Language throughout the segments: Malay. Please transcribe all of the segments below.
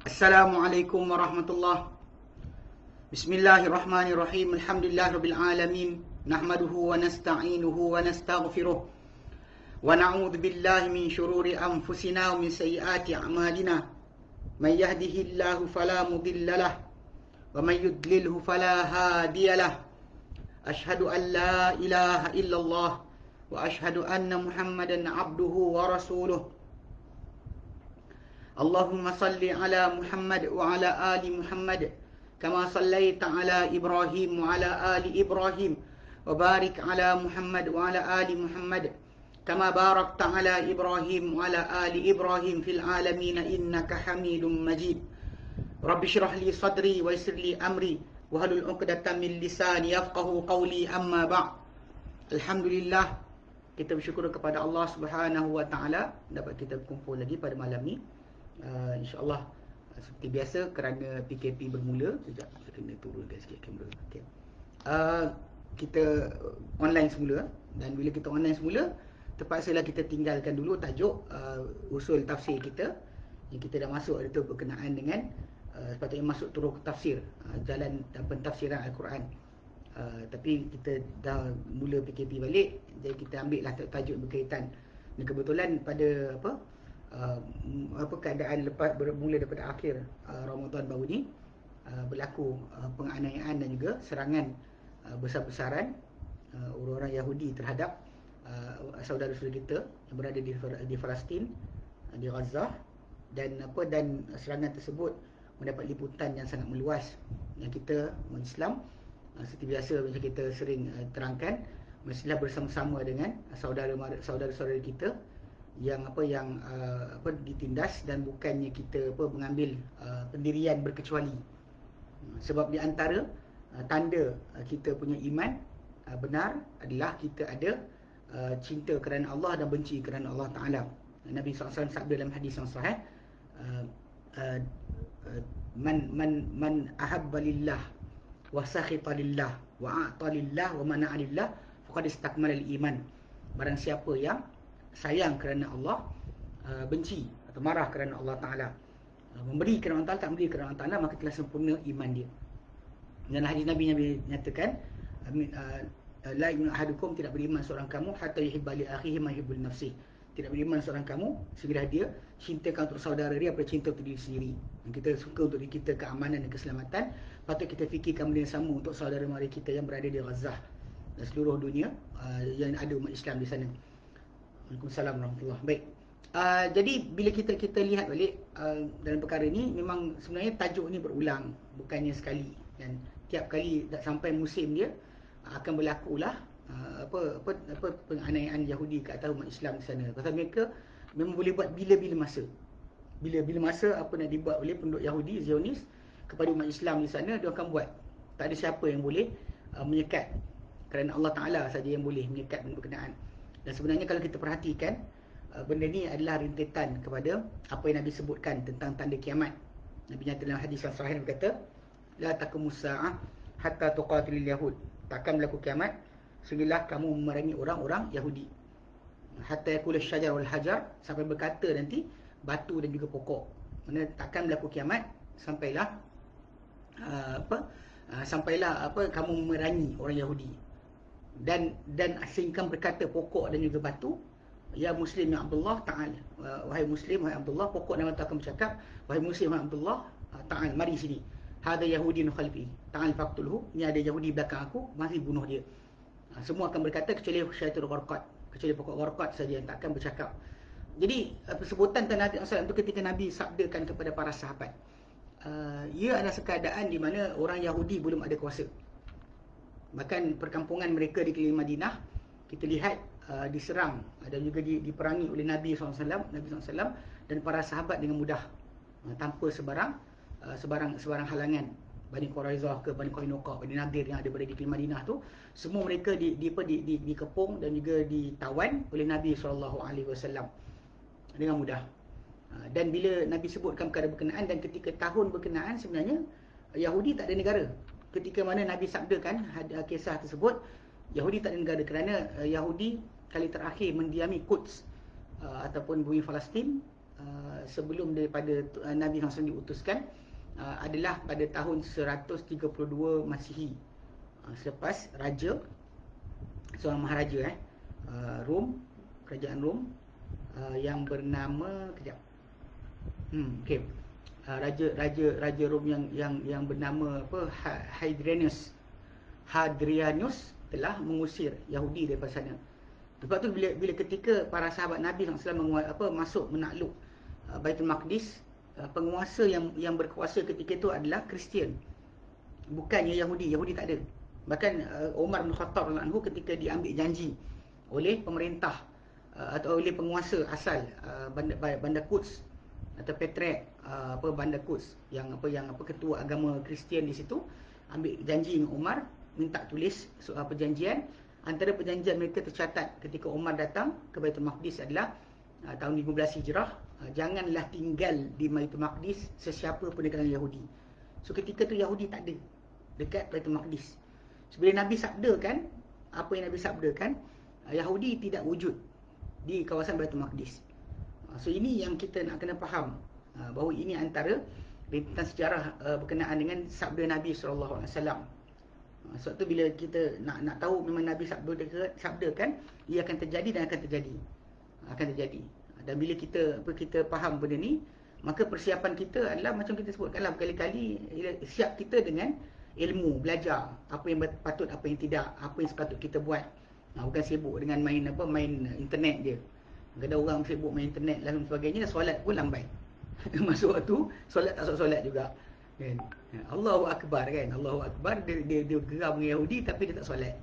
Assalamualaikum warahmatullahi. Bismillahirrahmanirrahim. Alhamdulillahirabbil alamin. Nahmaduhu wa nasta'inuhu wa nastaghfiruh. Wa na'udzu billahi min shururi anfusina wa min sayyiati a'malina. May yahdihillahu fala mudilla lahu wa may yudlilhu fala hadiya lahu. Ashhadu an la ilaha illallah wa ashhadu anna Muhammadan 'abduhu wa rasuluh. Allahumma salli ala Muhammad wa ala ali Muhammad kama sallaita ala Ibrahim wa ala ali Ibrahim wa barik ala Muhammad wa ala ali Muhammad kama barakta ala Ibrahim wa ala ali Ibrahim fil alamin innaka Hamidum Majid. Rabbi shrah li sadri wa yassir li amri wa hlul 'uqdatam min lisani yafqahu qawli, amma ba'd. Alhamdulillah, kita bersyukur kepada Allah Subhanahu wa taala dapat kita berkumpul lagi pada malam ni. InsyaAllah seperti biasa, kerana PKP bermula. Sekejap, saya kena turunkan sikit kamera. Okay. Kita online semula. Dan bila kita online semula, terpaksalah kita tinggalkan dulu tajuk usul tafsir kita. Yang kita dah masuk itu berkenaan dengan sepatutnya masuk turun tafsir, jalan pentafsiran Al-Quran. Tapi kita dah mula PKP balik, jadi kita ambil lah tajuk berkaitan. Dan kebetulan pada keadaan lepas bermula daripada akhir Ramadan baru ni, berlaku penganiayaan dan juga serangan besar-besaran orang-orang Yahudi terhadap saudara-saudara kita yang berada di Palestin, di Gaza, dan serangan tersebut mendapat liputan yang sangat meluas. Yang kita umat Islam, seperti biasa macam kita sering terangkan, mestilah bersama-sama dengan saudara-saudara kita yang ditindas, dan bukannya kita mengambil pendirian berkecuali. Sebab di antara tanda kita punya iman benar adalah kita ada cinta kerana Allah dan benci kerana Allah Ta'ala. Nabi SAW sabda dalam hadis yang sahih, man ahabba lillah wa sakhita lillah wa a'ta lillah wa mana'a lillah faqad istakmala al-iman. Barang siapa yang sayang kerana Allah, benci atau marah kerana Allah Ta'ala, memberi kerana Allah Ta'ala, tak memberi kerana Allah Ta'ala, maka telah sempurna iman dia. Dan hadis Nabi nyatakan, la yu'minu ahadukum, tidak beriman seorang kamu hatta yuhibba li akhihi ma yuhibbu li nafsihi. Tidak beriman seorang kamu sehingga dia cintakan untuk saudara dia apa cinta untuk diri sendiri. Dan kita suka untuk diri kita keamanan dan keselamatan, patut kita fikirkan benda yang sama untuk saudara mara kita yang berada di Gaza dan seluruh dunia yang ada umat Islam di sana. Waalaikumsalam warahmatullahi. Baik. Jadi bila kita lihat balik dalam perkara ni, memang sebenarnya tajuk ni berulang, bukannya sekali, dan tiap kali tak sampai musim dia akan berlakulah penganiayaan Yahudi ke atas umat Islam di sana. Pasal mereka memang boleh buat bila-bila masa. Bila-bila masa apa nak dibuat oleh penduduk Yahudi Zionis kepada umat Islam di sana, dia akan buat. Tak ada siapa yang boleh menyekat, kerana Allah Ta'ala saja yang boleh menyekat benda berkenaan. Dan sebenarnya kalau kita perhatikan, benda ni adalah rintitan kepada apa yang Nabi sebutkan tentang tanda kiamat. Nabi nyata dalam hadis yang sahih berkata, la taqumus sa'ah hatta tuqatilil yahud. Takkan berlaku kiamat sehinggalah kamu memerangi orang-orang Yahudi. Hatta yakul syajar wal hajar, sampai berkata nanti batu dan juga pokok. Maksudnya takkan berlaku kiamat sampailah kamu memerangi orang Yahudi. Dan sehingga berkata pokok dan juga batu, ya Muslim ya Abdullah ta'al, wahai Muslim, wahai Abdullah. Pokok dan batu akan bercakap, wahai Muslim, wahai Abdullah, ta'al, mari sini. Hada Yahudin khalfi, ta'al faqtulhu. Ini ada Yahudi belakang aku, mari bunuh dia. Semua akan berkata kecuali syaitul gharqad, kecuali pokok gharqad saja yang tak akan bercakap. Jadi sebutan tanda Nabi SAW itu ketika Nabi sabdakan kepada para sahabat, ia adalah keadaan di mana orang Yahudi belum ada kuasa. Bahkan perkampungan mereka di keliling Madinah, kita lihat diserang dan juga diperangi oleh Nabi SAW dan para sahabat dengan mudah, tanpa sebarang halangan. Bani Quraizah ke Bani Qainuqa, Bani Nadir yang ada berada di Madinah tu, semua mereka dikepung dan juga ditawan oleh Nabi SAW dengan mudah. Dan bila Nabi sebutkan perkara berkenaan dan ketika tahun berkenaan, sebenarnya Yahudi tak ada negara. Ketika mana Nabi sabdakan kisah tersebut, Yahudi tak ada negara kerana Yahudi kali terakhir mendiami Quds ataupun bumi Palestin sebelum daripada Nabi SAW diutuskan adalah pada tahun 132 Masihi, selepas raja, seorang maharaja Rom, kerajaan Rom yang bernama raja Rom yang bernama Hadrianus telah mengusir Yahudi daripada sana. Sebab tu bila ketika para sahabat Nabi SAW masuk menakluk Baitul Maqdis, penguasa yang berkuasa ketika itu adalah Kristian, bukannya Yahudi. Yahudi tak ada. Bahkan Umar bin Khattab radhiyallahu anhu ketika diambil janji oleh pemerintah atau oleh penguasa asal bandar Quds atau Patriarch bandar Quds yang ketua agama Kristian di situ, ambil janji dengan Umar, minta tulis soal perjanjian. Antara perjanjian mereka tercatat ketika Umar datang ke Baitul Maqdis adalah tahun 15 Hijrah, janganlah tinggal di Baitul Maqdis sesiapa pun di kalangan Yahudi. So ketika tu Yahudi tak ada dekat Baitul Maqdis. So, bila Nabi sabdakan apa yang Nabi sabdakan, Yahudi tidak wujud di kawasan Baitul Maqdis. So ini yang kita nak kena faham, bahawa ini antara rintangan sejarah berkenaan dengan sabda Nabi SAW. Sebab tu bila kita nak tahu memang Nabi sabdakan, ia akan terjadi dan akan terjadi. Dan bila kita faham benda ni, maka persiapan kita adalah macam kita sebutkanlah berkali-kali, siap kita dengan ilmu, belajar apa yang patut, apa yang tidak, apa yang sepatut kita buat. Bukan sibuk dengan main internet dia. Kadang orang sibuk main internet dan sebagainya, solat pun lambai. Masuk waktu solat tak solat juga kan. Allahu Akbar kan, Allahu Akbar, dia geram dengan Yahudi tapi dia tak solat.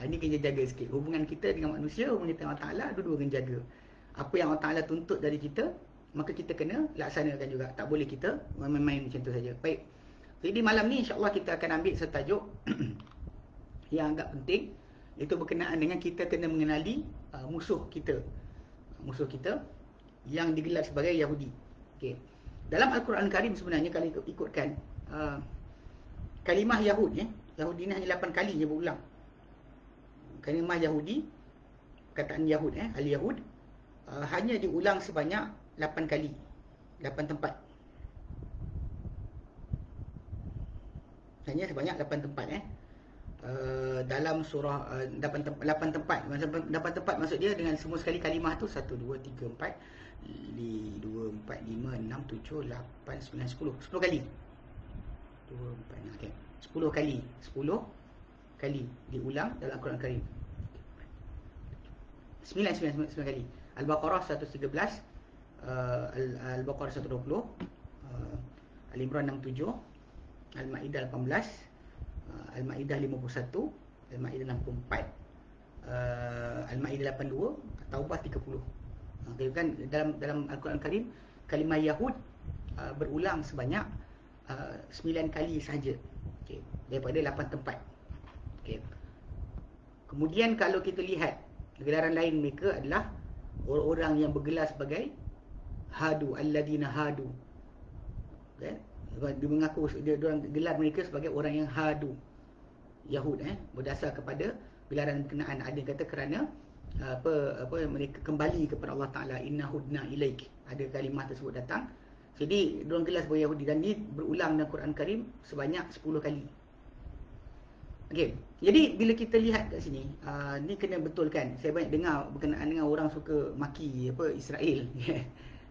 Ini kena jaga sikit hubungan kita dengan manusia, hubungan kita dengan Allah Ta'ala, dua-dua kena jaga. Apa yang Allah Ta'ala tuntut dari kita, maka kita kena laksanakan juga. Tak boleh kita main-main macam tu saja. Baik, jadi malam ni insyaAllah kita akan ambil setajuk yang agak penting, iaitu berkenaan dengan kita kena mengenali musuh kita yang digelar sebagai Yahudi. Okay. Dalam Al-Quran Karim sebenarnya kalau ikutkan kalimah Yahudi ni hanya 8 kali je berulang. Kalimah Yahudi, kataan Yahud Al-Yahud hanya diulang sebanyak 8 kali, 8 tempat. Hanya sebanyak 8 tempat dalam surah 8 tempat. 8 tempat maksud dia dengan semua sekali kalimah tu 1 2 3 4 2 4 5 6 7 8 9 10 kali. 2 4 okey. 10 kali diulang dalam Al-Quran Karim. 9 kali. Al-Baqarah 113, Al-Baqarah 120, Al-Imran 67, Al-Maidah 18, Al-Maidah 51, Al-Maidah 64, Al-Maidah 82, Taubah 30. Okay, kan dalam Al-Quran Karim kalimah Yahud berulang sebanyak 9 kali saja. Okay, daripada 8 tempat. Okay. Kemudian kalau kita lihat gelaran lain mereka adalah orang-orang yang bergelar sebagai hadu, alladina hadu. Okay. Dia mengaku dia orang gelar mereka sebagai orang yang hadu, Yahud berdasar kepada gelaran berkenaan. Ada yang kata kerana mereka kembali kepada Allah Ta'ala, inna hudna ilaik, ada kalimah tersebut datang, jadi diorang gelar sebagai Yahudi. Dan ini berulang dalam Quran Karim sebanyak 10 kali. Okay. Jadi bila kita lihat kat sini, ni kena betulkan. Saya banyak dengar berkenaan dengan orang suka maki Israel.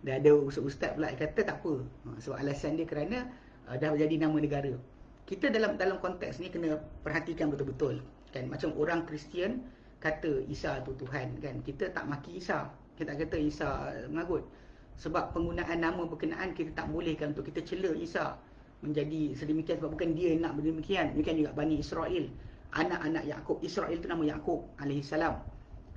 Dan ada ustaz pula kata tak apa, sebab alasan dia kerana dah jadi nama negara. Kita dalam konteks ni kena perhatikan betul-betul kan. Macam orang Kristian kata Isa tu Tuhan kan, kita tak maki Isa, kita tak kata Isa mengagut. Sebab penggunaan nama berkenaan kita tak bolehkan untuk kita cela Isa menjadi sedemikian, sebab bukan dia nak berdemikian. Demikian juga Bani Israel, anak-anak Yakub. Israel tu nama Yakub alaihissalam.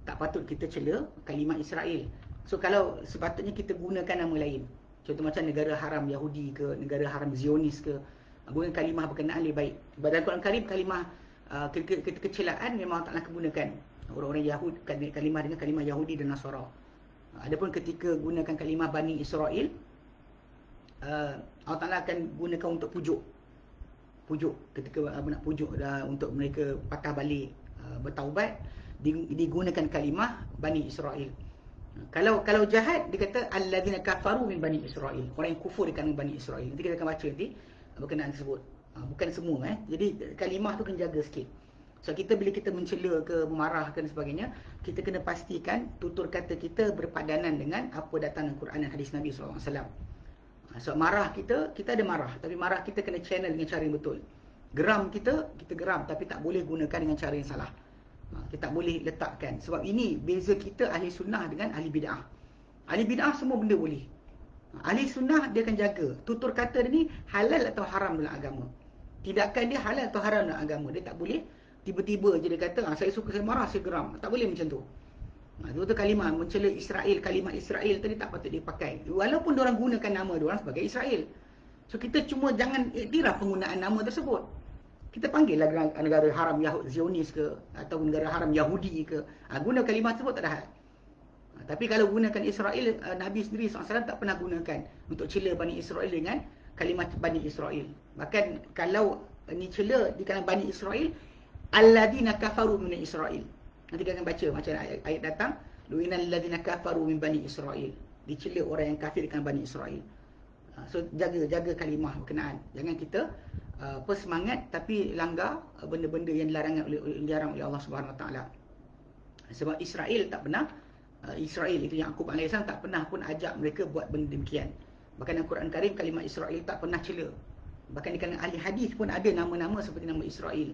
Tak patut kita cela kalimah Israel. So kalau sepatutnya kita gunakan nama lain, contoh macam negara haram Yahudi ke, negara haram Zionis ke, Guna kalimah berkenaan lebih baik. Dalam Quran Karim kalimah kekecilaan memang tak nak gunakan. Orang-orang Yahudi kalimah dengan kalimah Yahudi dan Nasara. Adapun ketika gunakan kalimah Bani Israel, Allah Ta'ala akan gunakan untuk pujuk ketika nak pujuk untuk mereka patah balik, bertaubat, digunakan kalimah Bani Israel. Kalau jahat dia kata alladzina kafaru min Bani Israel, orang yang kufur di kalangan Bani Israel. Nanti kita akan baca nanti berkenaan tersebut. Bukan semua jadi kalimah tu kena jaga sikit. So bila kita mencela ke memarahkan dan sebagainya, kita kena pastikan tutur kata kita berpadanan dengan apa datang dalam Quran dan hadis Nabi SAW. So marah kita ada marah, tapi marah kita kena channel dengan cara yang betul. Geram kita geram, tapi tak boleh gunakan dengan cara yang salah. Kita tak boleh letakkan. Sebab ini beza kita ahli sunnah dengan ahli bid'ah. Ahli bid'ah semua benda boleh. Ahli sunnah dia akan jaga tutur kata dia ni halal atau haram dalam agama. Tidakkan dia halal atau haram dalam agama. Dia tak boleh tiba-tiba je dia kata saya suka, saya marah, saya geram. Tak boleh macam tu. Itu kalimah mencela Israel, kalimah Israel tadi tak patut dipakai. Walaupun diorang gunakan nama diorang sebagai Israel. So kita cuma jangan iktiraf penggunaan nama tersebut. Kita panggil lah negara haram Zionis ke, atau negara haram Yahudi ke. Guna kalimah tersebut tak ada hal. Tapi kalau gunakan Israel, Nabi sendiri SAW tak pernah gunakan untuk cela Bani Israel dengan kalimah Bani Israel. Bahkan kalau ni cela di kalangan Bani Israel, alladzina kafaru min Israel. Nanti kita akan baca macam ayat datang, lu'inal ladzina kafaru min Bani Israel. Dicela orang yang kafir di kalangan Bani Israel. So jaga kalimah berkenaan. Jangan kita semangat tapi langgar benda-benda yang dilarang oleh Allah Subhanahu Wa Taala. Sebab Israel tak pernah Israel itu yang Yaqub alaihissalam tak pernah pun ajak mereka buat benda demikian. Bahkan dalam Quran Karim kalimah Israel tak pernah cela. Bahkan di kalangan ahli hadis pun ada nama-nama seperti nama Israel.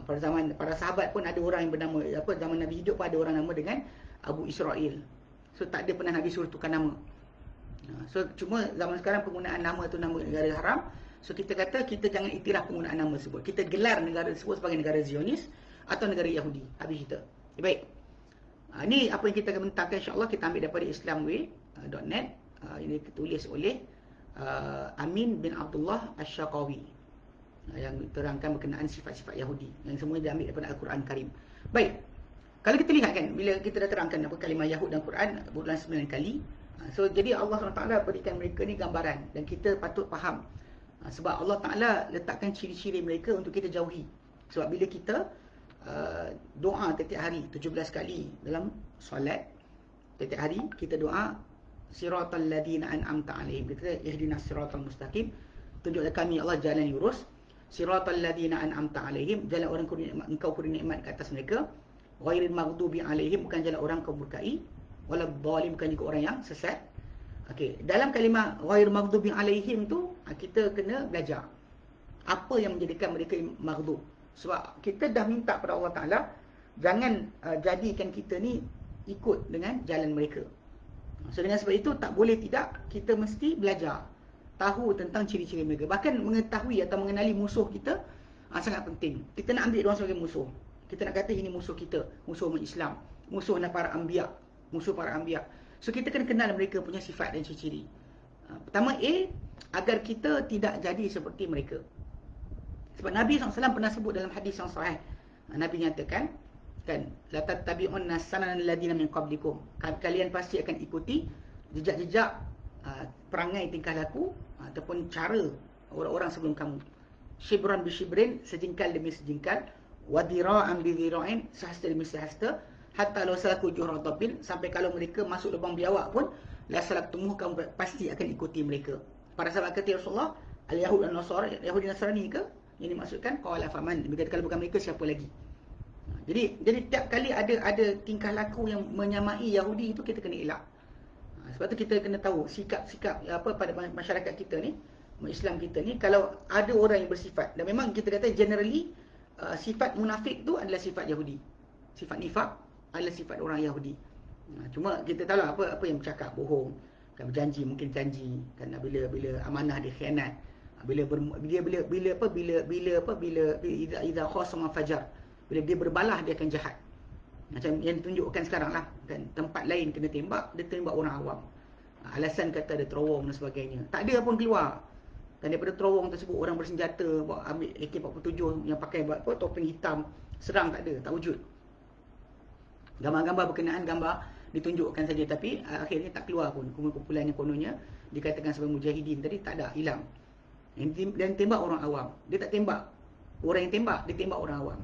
Pada zaman para sahabat pun ada orang yang bernama zaman Nabi hidup pun ada orang nama dengan Abu Israel. So tak ada pernah Nabi suruh tukar nama. So cuma zaman sekarang penggunaan nama tu nama negara haram. So kita kata kita jangan iktiraf penggunaan nama tersebut. Kita gelar negara tersebut sebagai negara Zionis atau negara Yahudi. Habis kita. Baik. Ini apa yang kita akan bentangkan, insya-Allah kita ambil daripada islamway.net. Ini ditulis oleh Amin bin Abdullah Asy-Syaqawi, yang terangkan berkenaan sifat-sifat Yahudi, yang semua diambil daripada Al-Quran Karim. Baik. Kalau kita lihat kan, bila kita dah terangkan apa kalimah Yahud dalam Quran berulang 9 kali. So jadi Allah SWT berikan mereka ni gambaran dan kita patut faham. Sebab Allah Ta'ala letakkan ciri-ciri mereka untuk kita jauhi. Sebab bila kita doa setiap hari 17 kali dalam solat, setiap hari kita doa siratal ladzina an'amta alaihim, kita ihdinas siratal mustaqim, tunjukkan kami Allah jalan yang lurus, siratal ladzina an'amta alaihim, jalan orang engkau beri nikmat ke atas mereka, ghairil maghdubi alaihim, bukan jalan orang kau murkai, waladhdallin, bukan juga orang yang sesat. Okey, dalam kalimah ghairil maghdubi alaihim tu kita kena belajar apa yang menjadikan mereka maghdub. Sebab kita dah minta pada Allah Ta'ala jangan jadikan kita ni ikut dengan jalan mereka. So dengan sebab itu tak boleh tidak, kita mesti belajar, tahu tentang ciri-ciri mereka. Bahkan mengetahui atau mengenali musuh kita sangat penting. Kita nak ambil diorang sebagai musuh. Kita nak kata ini musuh kita, musuh umat Islam, musuh para anbiya, musuh para anbiya. So kita kena kenal mereka punya sifat dan ciri-ciri. Pertama agar kita tidak jadi seperti mereka. Sebab Nabi SAW pernah sebut dalam hadis yang sahih. Nabi nyatakan kan, la tattabi'unna sananal ladina min qablikum. Kalian pasti akan ikuti jejak-jejak perangai tingkah laku ataupun cara orang-orang sebelum kamu. Shibran bi shibrin, sejengkal demi sejengkal, wa dira'an bi dira'in, sehasta demi sehasta, hatta law salaku juhra tabin, sampai kalau mereka masuk lubang biawak pun la salaktumuh, kamu pasti akan ikuti mereka. Para sahabat kata, ya Rasulullah, al-Yahud dan Nasara, Yahudi Nasrani ke? Yang dimaksudkan qala faman, mereka kalau bukan mereka siapa lagi. Jadi tiap kali ada tingkah laku yang menyamai Yahudi itu kita kena elak. Sebab tu kita kena tahu sikap-sikap pada masyarakat kita ni, Islam kita ni, kalau ada orang yang bersifat, dan memang kita kata generally sifat munafik tu adalah sifat Yahudi. Sifat nifak adalah sifat orang Yahudi. Cuma kita tahu lah apa yang bercakap bohong, kan berjanji mungkin janji, kan bila amanah dia khianat. Bila idza khasama fajar, bila dia berbalah dia akan jahat. Macam yang ditunjukkan sekarang lah kan, tempat lain kena tembak, dia tembak orang awam. Alasan kata ada terowong dan sebagainya. Tak ada pun keluar. Dan daripada terowong tersebut orang bersenjata bawa ambil AK-47 yang pakai apa topeng hitam, serang tak ada, tak wujud. Gambar-gambar berkenaan gambar ditunjukkan saja, tapi akhirnya tak keluar pun. Kumpulannya kononnya dikatakan sebagai mujahidin tadi tak ada, hilang. Dan tembak orang awam. Dia tak tembak orang yang tembak, dia tembak orang awam.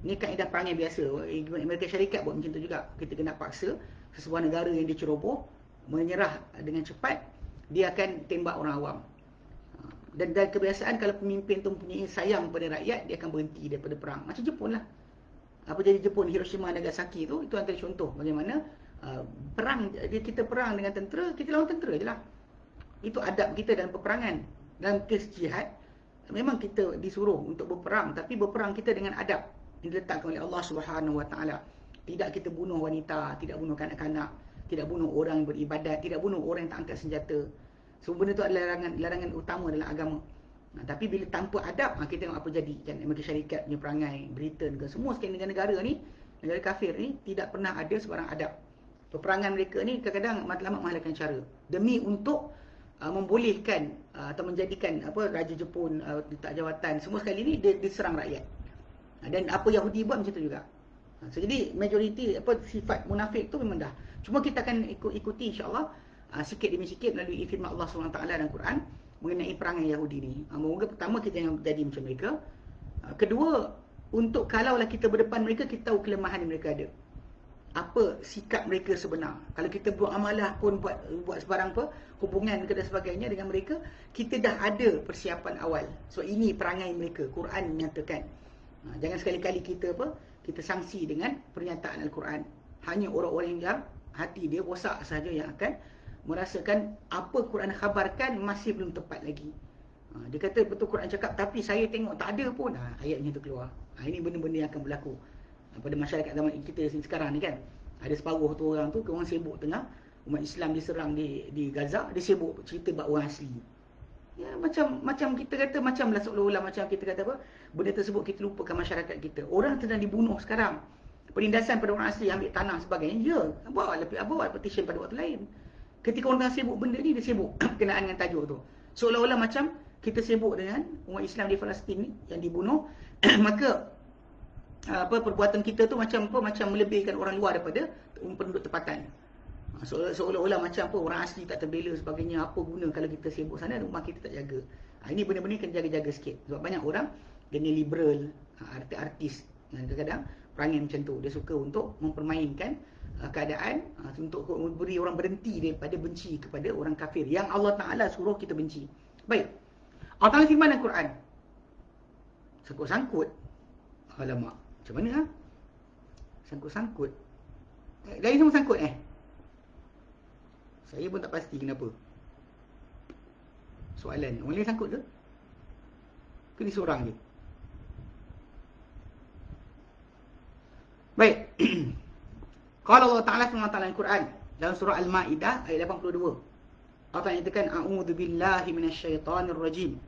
Ini kaedah perangai biasa. Amerika Syarikat buat macam tu juga. Kita kena paksa sesebuah negara yang diceroboh menyerah dengan cepat, dia akan tembak orang awam. Dan kebiasaan kalau pemimpin tu mempunyai sayang pada rakyat, dia akan berhenti daripada perang. Macam Jepun lah. Apa jadi Jepun, Hiroshima, Nagasaki tu, itu antara contoh bagaimana perang, kita perang dengan tentera, kita lawan tentera je lah. Itu adab kita dalam peperangan. Dalam kes jihad, memang kita disuruh untuk berperang, tapi berperang kita dengan adab yang diletakkan oleh Allah Subhanahu Wa Taala. Tidak kita bunuh wanita, tidak bunuh kanak-kanak, tidak bunuh orang yang beribadat, tidak bunuh orang yang tak angkat senjata. Semua benda itu adalah larangan utama dalam agama. Tapi bila tanpa adab, kita tengok apa jadi. Kan Amerika Syarikat punya perangai, Britain ke, semua sekali negara-negara ni, negara kafir ni, tidak pernah ada sebarang adab. Peperangan mereka ni kadang-kadang matlamat menghalalkan cara. Demi untuk membolehkan atau menjadikan Raja Jepun letak jawatan, semua sekali ni dia diserang rakyat. Dan apa Yahudi buat macam tu juga. So, jadi majoriti sifat munafik tu memang dah. Cuma kita akan ikuti insya-Allah sikit demi sikit melalui firman Allah SWT dalam Quran mengenai perangai Yahudi ni. Moga pertama kita yang jadi macam mereka. Kedua, untuk kalaulah kita berdepan mereka, kita tahu kelemahan yang mereka ada. Apa sikap mereka sebenar. Kalau kita buat amalah pun, buat sebarang hubungan ke dan sebagainya dengan mereka, kita dah ada persiapan awal. So ini perangai mereka. Quran menyatakan. Jangan sekali-kali kita kita sangsi dengan pernyataan Al-Quran. Hanya orang-orang yang hati dia rosak sahaja yang akan merasakan apa Quran khabarkan masih belum tepat lagi. Dia kata betul Quran cakap, tapi saya tengok tak ada pun. Ayat macam tu keluar. Ini benda-benda yang akan berlaku pada masyarakat zaman kita sekarang ni kan. Ada separuh tu orang tu, orang sibuk tengah umat Islam diserang di Gaza, dia sibuk cerita bab orang asli. Ya, macam kita kata, macamlah seolah-olah macam kita kata benda tersebut kita lupakan masyarakat kita. Orang sedang dibunuh sekarang. Penindasan pada orang asli, ambil tanah sebagainya. Ya, bawa petition pada waktu lain. Ketika orang tengah sibuk benda ni, dia sibuk kenaan dengan tajuk tu. Seolah-olah macam kita sibuk dengan umat Islam di Palestin ni yang dibunuh, maka perbuatan kita tu macam melebihkan orang luar daripada penduduk tempatan. Seolah-olah macam orang asli tak terbela sebagainya. Apa guna kalau kita sibuk sana, rumah kita tak jaga. Ini benda-benda kena jaga-jaga sikit. Sebab banyak orang jenis liberal, artis kadang-kadang perangai macam tu. Dia suka untuk mempermainkan keadaan, untuk beri orang berhenti daripada benci kepada orang kafir yang Allah Ta'ala suruh kita benci. Baik, Allah Ta'ala firman dalam Quran, sangkut-sangkut. Alamak, macam mana sangkut-sangkut? Dari semua sangkut Saya pun tak pasti kenapa. Soalan, orang lain sangkut ke? Ke dia seorang je? Baik. Kalau Allah Ta'ala SWT dalam Quran, dalam surah Al-Ma'idah ayat 82, Allah Ta'ala nyatakan, A'udhu billahi minasyaitanir rajim.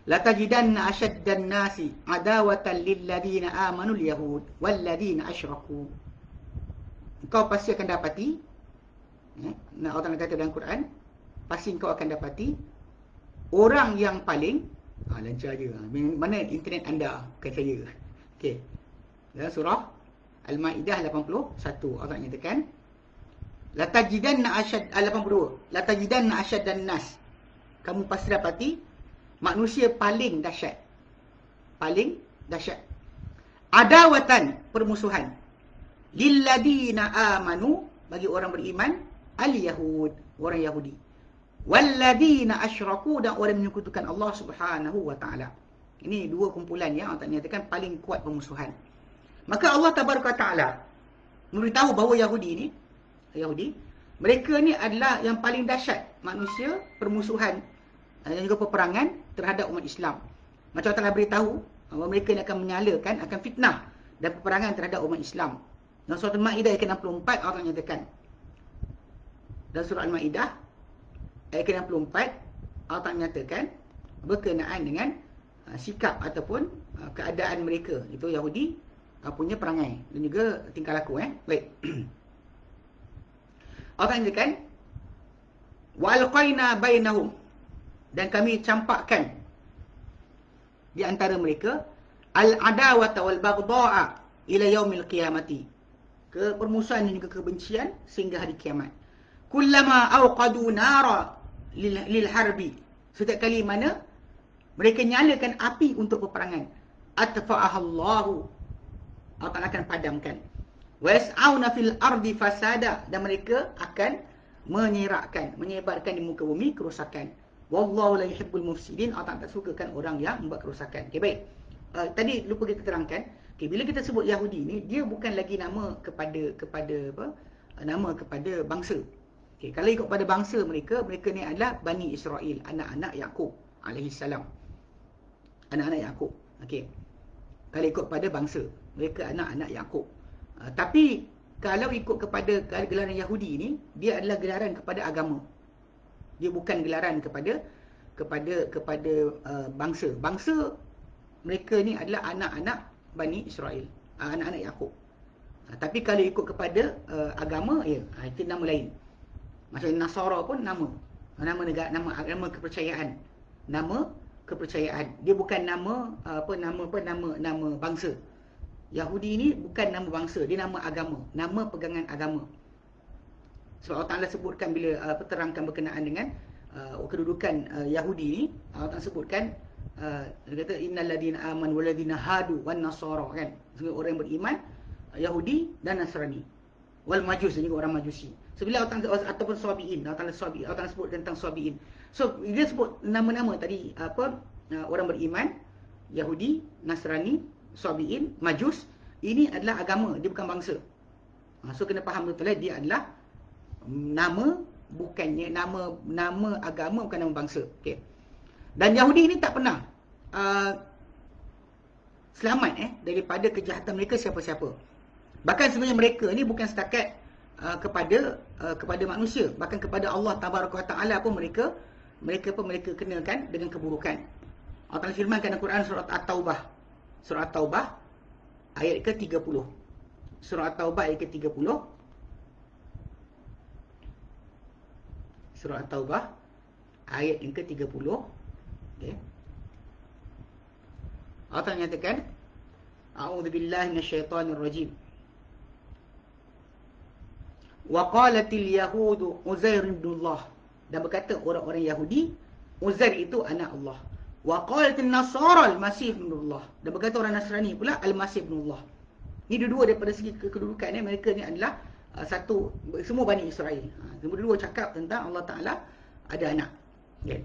Latajidanna ashaddan nasi adawatan lilladina amanul yahud walladina asyraku. Engkau pasti akan dapati, Allah Ta'ala kata dalam Quran, pasti engkau akan dapati orang yang paling lancar je. Mana internet anda, bukan saya. Okey. Dalam surah Al-Ma'idah 81, Allah nyatakan, latajidanna 82, latajidanna ashaddan nas. Kamu pasti dapati manusia paling dahsyat. Paling dahsyat. Adawatan, permusuhan. Lilladina amanu, bagi orang beriman, al-yahud, orang Yahudi. Walladina asyraku, dan orang menyekutukan Allah Subhanahu wa Ta'ala. Ini dua kumpulan yang Allah nyatakan paling kuat permusuhan. Maka Allah Tabaraka Ta'ala memberitahu bahawa Yahudi, mereka ni adalah yang paling dahsyat manusia permusuhan dan juga peperangan terhadap umat Islam. Macam Allah beritahu bahawa mereka ni akan menyalakan, akan fitnah dan peperangan terhadap umat Islam. Dalam surah Al-Ma'idah ayat 64 Allah nyatakan. Dalam surah Al-Ma'idah ayat 64 Allah menyatakan berkenaan dengan sikap ataupun keadaan mereka, itu Yahudi punya perangai dan juga tingkah laku. Baik. Allah nyatakan wa alqaina bainahum Dan kami campakkan di antara mereka al-adawata wal baghdha'a ila yaumil qiyamati, ke permusuhan dan juga kebencian sehingga hari kiamat. Kullama awqadu nara lil harbi, setiap kali mana mereka nyalakan api untuk peperangan, atfa'ahallahu, Allah Ta'ala akan padamkan. Wa yas'auna fil ardi fasada, dan mereka akan menyebarkan di muka bumi kerosakan. Wallahu la yuhibbul mufsidin, Allah Ta'ala tak sukakan orang yang membuat kerosakan. Okey, baik. Tadi lupa kita terangkan, okay, bila kita sebut Yahudi ni, dia bukan lagi nama kepada apa? Nama kepada bangsa. Okay, kalau ikut pada bangsa mereka ni adalah Bani Israel, anak-anak Yaqub alaihi salam. Anak-anak Yaqub. Okey. Kalau ikut pada bangsa, mereka anak-anak Yaqub. Tapi kalau ikut kepada gelaran Yahudi ni, dia adalah gelaran kepada agama. Dia bukan gelaran kepada bangsa. Bangsa mereka ni adalah anak-anak Bani Israel, anak-anak Yaqub. Tapi kalau ikut kepada agama, ya, itu nama lain. Macam Nasara pun nama negara, nama agama, kepercayaan. Nama kepercayaan. Dia bukan nama nama bangsa. Yahudi ni bukan nama bangsa, dia nama agama, nama pegangan agama. Sebab Allah Ta'ala sebutkan bila terangkan berkenaan dengan kedudukan Yahudi ni, Allah Ta'ala sebutkan dia kata innal ladina amanu wal ladina hadu wan nasara, kan, semua orang yang beriman, Yahudi dan Nasrani, wal majus, dan juga orang Majusi. So bila Allah Ta'ala, ataupun Sabiin, Allah Ta'ala sebut tentang Sabiin. So dia sebut nama-nama tadi, orang beriman, Yahudi, Nasrani, Sabiin, Majus. Ini adalah agama, dia bukan bangsa. So kena faham betul-betul, dia adalah nama, bukannya nama agama, bukan nama bangsa. Okey. Dan Yahudi ini tak pernah selamat daripada kejahatan mereka siapa-siapa. Bahkan sebenarnya mereka ni bukan setakat kepada manusia, bahkan kepada Allah Tabaraka wa Taala pun mereka kenakan dengan keburukan. Allah Taala firmankan dalam Quran surah At-Taubah. Surah At-Taubah ayat ke-30. Surah At-Taubah ayat ke-30. Surah At-Taubah ayat yang ke-30. Okay. Allah Ta'ala nyatakan, a'udzubillahi minasyaitonir rajim. Wa qalatil yahudu Uzair ibn Allah, dan berkata orang-orang Yahudi, Uzair itu anak Allah. Wa qalatil nasara al-Masih ibn Allah, dan berkata orang Nasrani pula al-Masih ibn Allah. Ini dua-dua daripada segi kedudukan mereka ni adalah satu, semua Bani Israel. Semua dua cakap tentang Allah Ta'ala ada anak. Okay.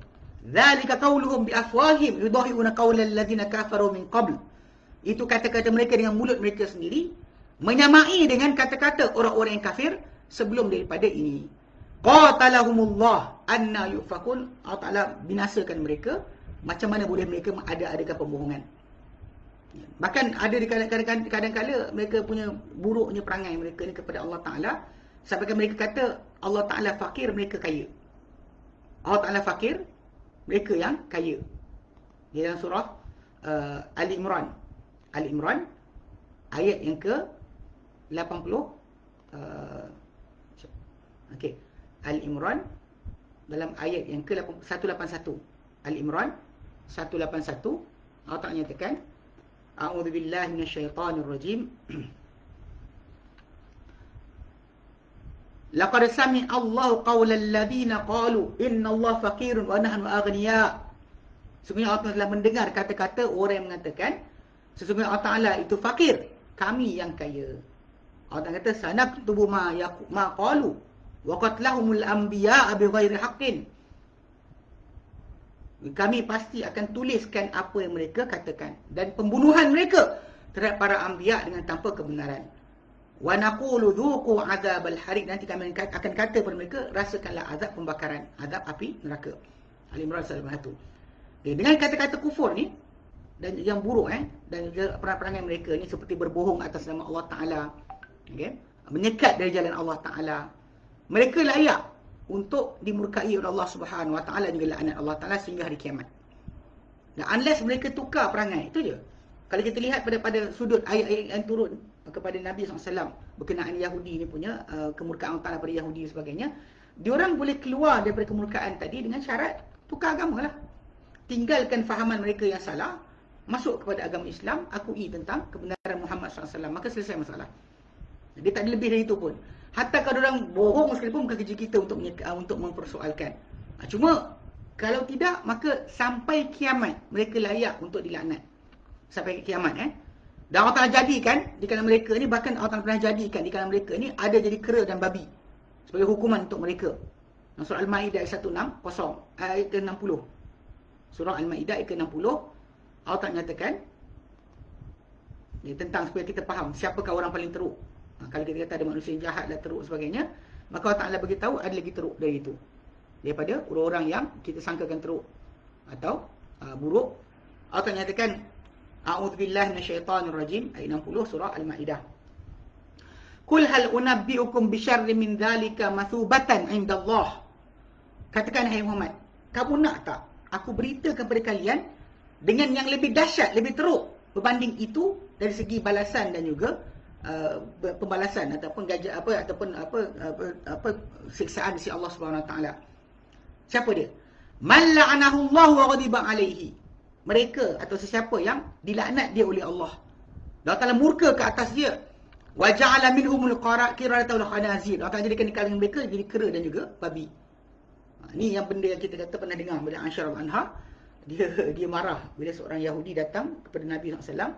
Dzalika qauluhum bi afwahihim yudahiuna qaulal ladzina kafaru min qabl. Itu kata-kata mereka dengan mulut mereka sendiri, menyamai dengan kata-kata orang-orang yang kafir sebelum daripada ini. Qatalahumullah anna yufakun. Allah Ta'ala binasakan mereka. Macam mana boleh mereka ada-adakan pembohongan. Bahkan ada di kadang-kadang mereka punya buruknya perangai mereka ni kepada Allah Ta'ala, sampai mereka kata Allah Ta'ala fakir, mereka kaya. Allah Ta'ala fakir, mereka yang kaya. Di dalam surah Ali Imran. Ali Imran ayat yang ke 80. Okey. Ali Imran dalam ayat yang ke 181. Ali Imran 181, Allah Ta'ala nyatakan, a'udzubillahi minasyaitonir rajim. Laqad sami'a Allahu qaulal ladzina qalu innallaha faqirun wa nahnu aghniya. Sesungguhnya Allah telah mendengar kata-kata orang yang mengatakan sesungguhnya Allah Ta'ala itu fakir, kami yang kaya. Allah Ta'ala kata sanaktubu ma qalu wa qatlahumul anbiya'a bighairi haqqin. Kami pasti akan tuliskan apa yang mereka katakan, dan pembunuhan mereka terhadap para anbiya dengan tanpa kebenaran. Wa naqulu dzuqu adzabal hariq, nanti kami akan kata kepada mereka, rasakanlah azab pembakaran, azab api neraka. Ali Imran 1. Dengan kata-kata kufur ni dan yang buruk dan perangai mereka ni seperti berbohong atas nama Allah Ta'ala, menyekat dari jalan Allah Ta'ala, mereka layak untuk dimurkai oleh Allah Subhanahu Wa Ta'ala juga laknat Allah Ta'ala sehingga hari kiamat. Dan unless mereka tukar perangai, itu je. Kalau kita lihat pada sudut ayat-ayat yang turun kepada Nabi SAW berkenaan Yahudi ni punya kemurkaan Allah Ta'ala pada Yahudi dan sebagainya, diorang boleh keluar daripada kemurkaan tadi dengan syarat Tukar agama lah. Tinggalkan fahaman mereka yang salah, masuk kepada agama Islam, akui tentang kebenaran Muhammad SAW, maka selesai masalah. Dia tak ada lebih dari itu pun. Hatta kalau orang bohong sekalipun bukan kerja kita untuk mempersoalkan. Cuma kalau tidak, maka sampai kiamat mereka layak untuk dilaknat. Sampai kiamat Dan Allah Ta'ala jadikan di kalangan mereka ni, bahkan Allah Ta'ala pernah jadikan di kalangan mereka ni ada jadi kera dan babi sebagai hukuman untuk mereka. Surah Al-Ma'idah ayat 160, ayat ke-60. Surah Al-Ma'idah ayat ke-60, Allah Ta'ala nyatakan tentang supaya kita faham siapakah orang paling teruk. Kalau kita kata ada manusia yang jahat dan teruk sebagainya, maka Allah Ta'ala beritahu ada lagi teruk dari itu, daripada orang-orang yang kita sangkakan teruk atau buruk. Allah Ta'ala nyatakan A'udzubillahi minasyaitonirrajim, ayat 60 surah Al-Ma'idah. Qul hal unabbi'ukum bisyarrin min dzalika mathubatan 'indallah. Katakan hai Muhammad, kamu nak tak aku beritakan kepada kalian dengan yang lebih dahsyat, lebih teruk berbanding itu dari segi balasan dan juga pembalasan ataupun siksaan si Allah Subhanahu Wa Taala. Siapa dia? Man la'anahu Allah wa ghadiba alaihi. Mereka atau sesiapa yang dilaknat dia oleh Allah. Allah Taala murka ke atas dia. Wa ja'ala minhumul qiradata wal khanazir. Allah Taala jadikan di kalangan mereka jadi kera dan juga babi. Ni yang benda yang kita kata pernah dengar bila Aisyah radhiyallahu anha dia marah bila seorang Yahudi datang kepada Nabi SAW.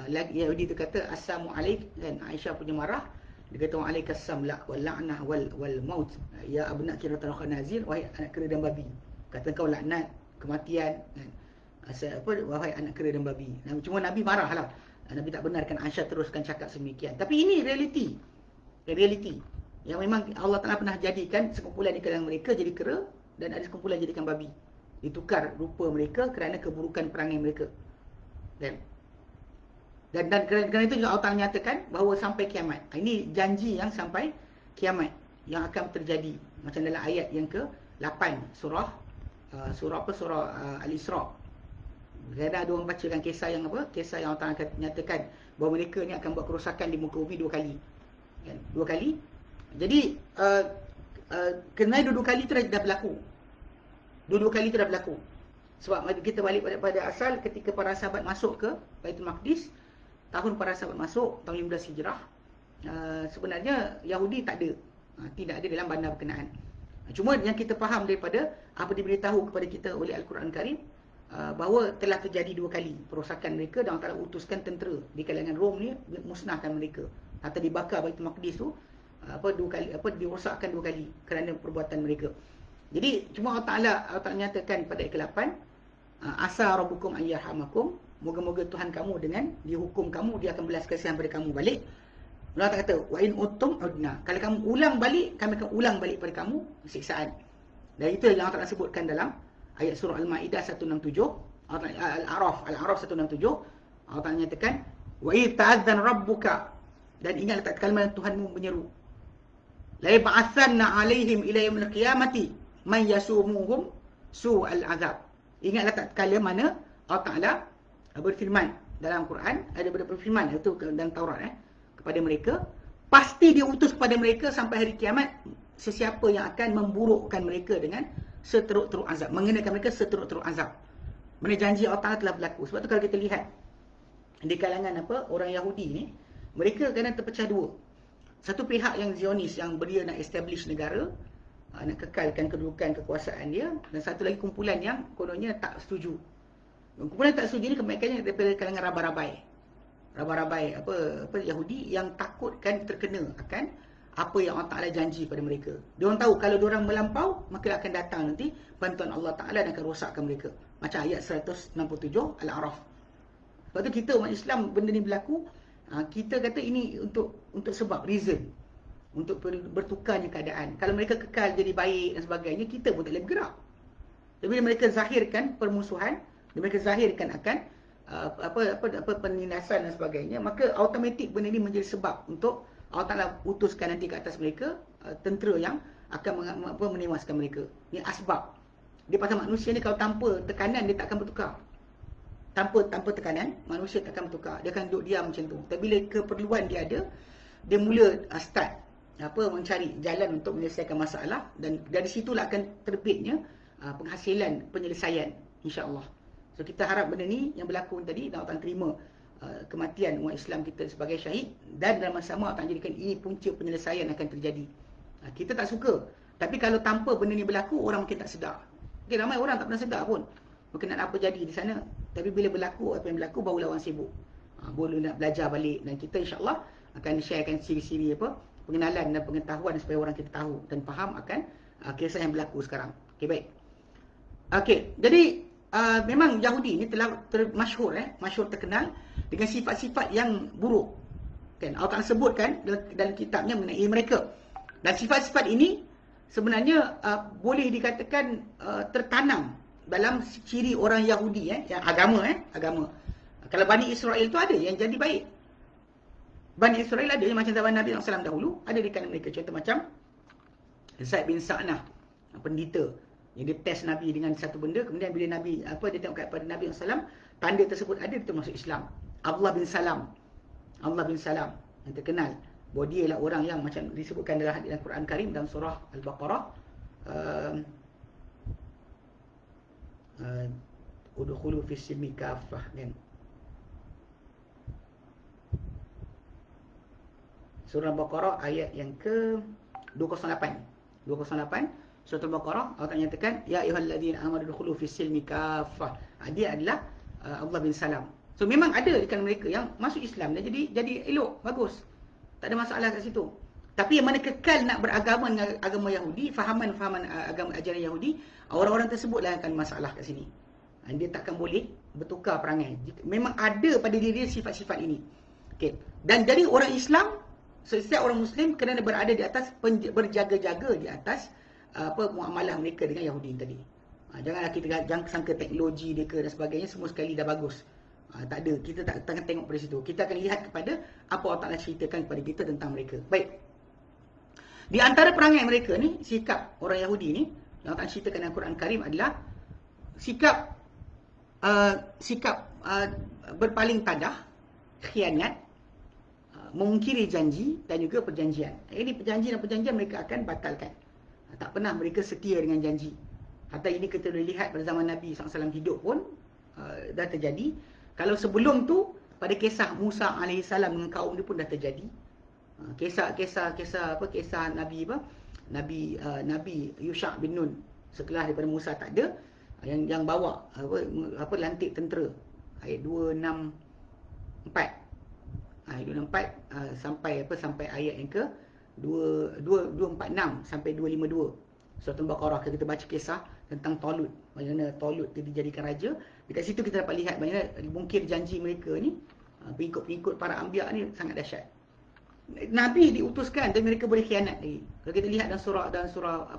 Yahudi tu kata assalamu alaik, dan Aisyah punya marah. Dia kata waalaikumsalam wal la'nah wal maut ya abna qiratal khanazir, wahai anak kera dan babi. Kata kau laknat, kematian kan. Wahai anak kera dan babi. Cuma Nabi marahlah. Nabi tak benarkan Aisyah teruskan cakap semikian. Tapi ini realiti. Yang memang Allah Ta'ala pernah jadikan sekumpulan di kalangan mereka jadi kera, dan ada sekumpulan jadikan babi. Ditukar rupa mereka kerana keburukan perangai mereka. Dan kerana itu juga Allah Ta'ala nyatakan bahawa sampai kiamat. Ini janji yang sampai kiamat yang akan terjadi. Macam dalam ayat yang ke-8 surah Al-Isra. Kadang ada orang bacakan kisah yang kisah yang Allah Ta'ala nyatakan bahawa mereka ni akan buat kerosakan di muka bumi 2 kali. Kan? 2 kali. Jadi kerana dua kali itu dah berlaku. Dua kali itu dah berlaku. Sebab kita balik pada asal ketika para sahabat masuk ke Baitul Maqdis, tahun para sahabat masuk tahun 15 Hijrah, sebenarnya Yahudi tak ada. Tidak ada dalam bandar berkenaan. Cuma yang kita faham daripada apa diberitahu kepada kita oleh Al-Quran Karim, bahawa telah terjadi 2 kali perosakan mereka, dan Allah Ta'ala utuskan tentera di kalangan Rom ni musnahkan mereka. Atau dibakar Baitul Maqdis tu dirosakkan 2 kali kerana perbuatan mereka. Jadi cuma Allah Ta'ala nyatakan pada ayat ke-8, asa rabbukum ayyarhamakum, moga-moga Tuhan kamu dengan dihukum kamu, dia akan belas kasihan pada kamu balik. Allah Ta'ala kata wa in uttum udna, kalau kamu ulang balik, kami akan ulang balik pada kamu siksaan. Dan itu yang Allah Ta'ala sebutkan dalam ayat surah Al-Ma'idah 167, Al-A'raf 167. Allah Ta'ala nyatakan wa id ta'adzan rabbuka, dan ingatlah tak kalimat Tuhanmu menyeru, la yab'atsanna 'alaihim ila yaumil qiyamati man yasumuhum su'al azab. Ingatlah tak kala mana Allah Ta'ala berfirman dalam Quran, ada berfirman itu dalam Taurat kepada mereka, pasti dia utus kepada mereka sampai hari kiamat sesiapa yang akan memburukkan mereka dengan seteruk-teruk azab, mengenakan mereka seteruk-teruk azab. Mana janji Allah Ta'ala telah berlaku. Sebab tu kalau kita lihat di kalangan orang Yahudi ni, mereka kadang terpecah dua. Satu pihak yang Zionis, yang beria nak establish negara, nak kekalkan kedudukan kekuasaan dia, dan satu lagi kumpulan yang kononnya tak setuju. Kumpulan tak setuju ni kebanyakannya daripada kalangan rabai-rabai Yahudi yang takutkan terkena akan apa yang Allah Ta'ala janji pada mereka. Diorang tahu kalau diorang melampau, maka akan datang nanti bantuan Allah Ta'ala dan akan rosakkan mereka. Macam ayat 167 Al-A'raf. Sebab tu kita umat Islam, benda ni berlaku, kita kata ini untuk sebab reason, untuk bertukarnya keadaan. Kalau mereka kekal jadi baik dan sebagainya, kita pun tak boleh bergerak. Tapi bila mereka zahirkan permusuhan, mereka zahirkan akan penindasan dan sebagainya, maka automatik benda ini menjadi sebab untuk Allah Ta'ala utuskan nanti ke atas mereka tentera yang akan menewaskan mereka. Ini asbab. Dia pasal manusia ni kalau tanpa tekanan dia tak akan bertukar. Tanpa tekanan manusia tak akan bertukar. Dia akan duduk diam macam tu. Tapi bila keperluan dia ada, dia mula start mencari jalan untuk menyelesaikan masalah, dan dari situlah akan terbitnya penghasilan penyelesaian, insya-Allah. So kita harap benda ni yang berlaku tadi, dan Allah terima kematian umat Islam kita sebagai syahid, dan dalam masa sama Allah jadikan ini punca penyelesaian akan terjadi. Kita tak suka, tapi kalau tanpa benda ni berlaku, orang mungkin tak sedar. Mungkin ramai orang tak pernah sedar pun berkenaan apa jadi di sana, tapi bila berlaku apa yang berlaku, barulah orang sibuk. Boleh nak belajar balik, dan kita insya-Allah akan sharekan siri-siri pengenalan dan pengetahuan supaya orang kita tahu dan faham akan kisah yang berlaku sekarang. Okey, baik. Okey, jadi memang Yahudi ni telah masyhur terkenal dengan sifat-sifat yang buruk. Kan Allah Taala sebutkan dalam kitabnya mengenai mereka. Dan sifat-sifat ini sebenarnya boleh dikatakan tertanam dalam ciri orang Yahudi yang agama. Kalau Bani Israel tu ada yang jadi baik. Bani Israel ada yang macam zaman Nabi SAW dahulu, ada di kalangan mereka. Contoh macam Zaid bin Sa'nah, pendeta yang dia test Nabi dengan satu benda, kemudian bila Nabi dia tengok kepada Nabi SAW, tanda tersebut ada, dia masuk Islam. Abdullah bin Salam yang terkenal bahawa dia ialah orang yang macam disebutkan dalam Quran Karim dalam surah Al-Baqarah, udkhulu fis silmi kaffah, kan. Surah Al-Baqarah ayat yang ke 208. Surah Al-Baqarah Allah nyatakan ya ayyuhalladzina amanu dukhulu fis silmi kaffah. Dia adalah Abdullah bin Salam. So memang ada di kalangan mereka yang masuk Islam dan jadi elok, bagus. Tak ada masalah kat situ. Tapi yang mana kekal nak beragama dengan agama Yahudi, fahaman agama ajaran Yahudi, orang-orang tersebutlah akan masalah kat sini. Dia takkan boleh bertukar perangai. Memang ada pada diri dia sifat-sifat ini. Okey. Dan jadi orang Islam, setiap orang Muslim kena berada di atas, berjaga-jaga di atas muamalah mereka dengan Yahudi tadi. Janganlah kita jangan sangka teknologi mereka dan sebagainya semua sekali dah bagus. Tak ada, kita tak akan tengok pada situ. Kita akan lihat kepada apa Allah Ta'ala ceritakan kepada kita tentang mereka. Baik. Di antara perangai mereka ni, sikap orang Yahudi ni yang Allah Ta'ala ceritakan dalam Quran Karim adalah sikap berpaling tadah, khianat, memungkiri janji dan juga perjanjian. Ini perjanjian dan perjanjian mereka akan batalkan. Tak pernah mereka setia dengan janji. Hatta ini kita boleh lihat pada zaman Nabi SAW hidup pun dah terjadi. Kalau sebelum tu, pada kisah Musa AS dengan kaum dia pun dah terjadi. Kisah Nabi Yusha' bin Nun sekelas daripada Musa tak ada, yang bawa lantik tentera. Ayat 264. Ayat 264 sampai ayat yang ke 246 sampai 252. Surah Al-Baqarah, kita baca kisah tentang Talut, bagaimana Talut dijadikan raja. Dekat situ kita dapat lihat bagaimana mungkir janji mereka ni, pengikut-pengikut para anbiya ni sangat dahsyat. Nabi diutuskan dan mereka boleh khianat lagi. Kalau kita lihat dalam surah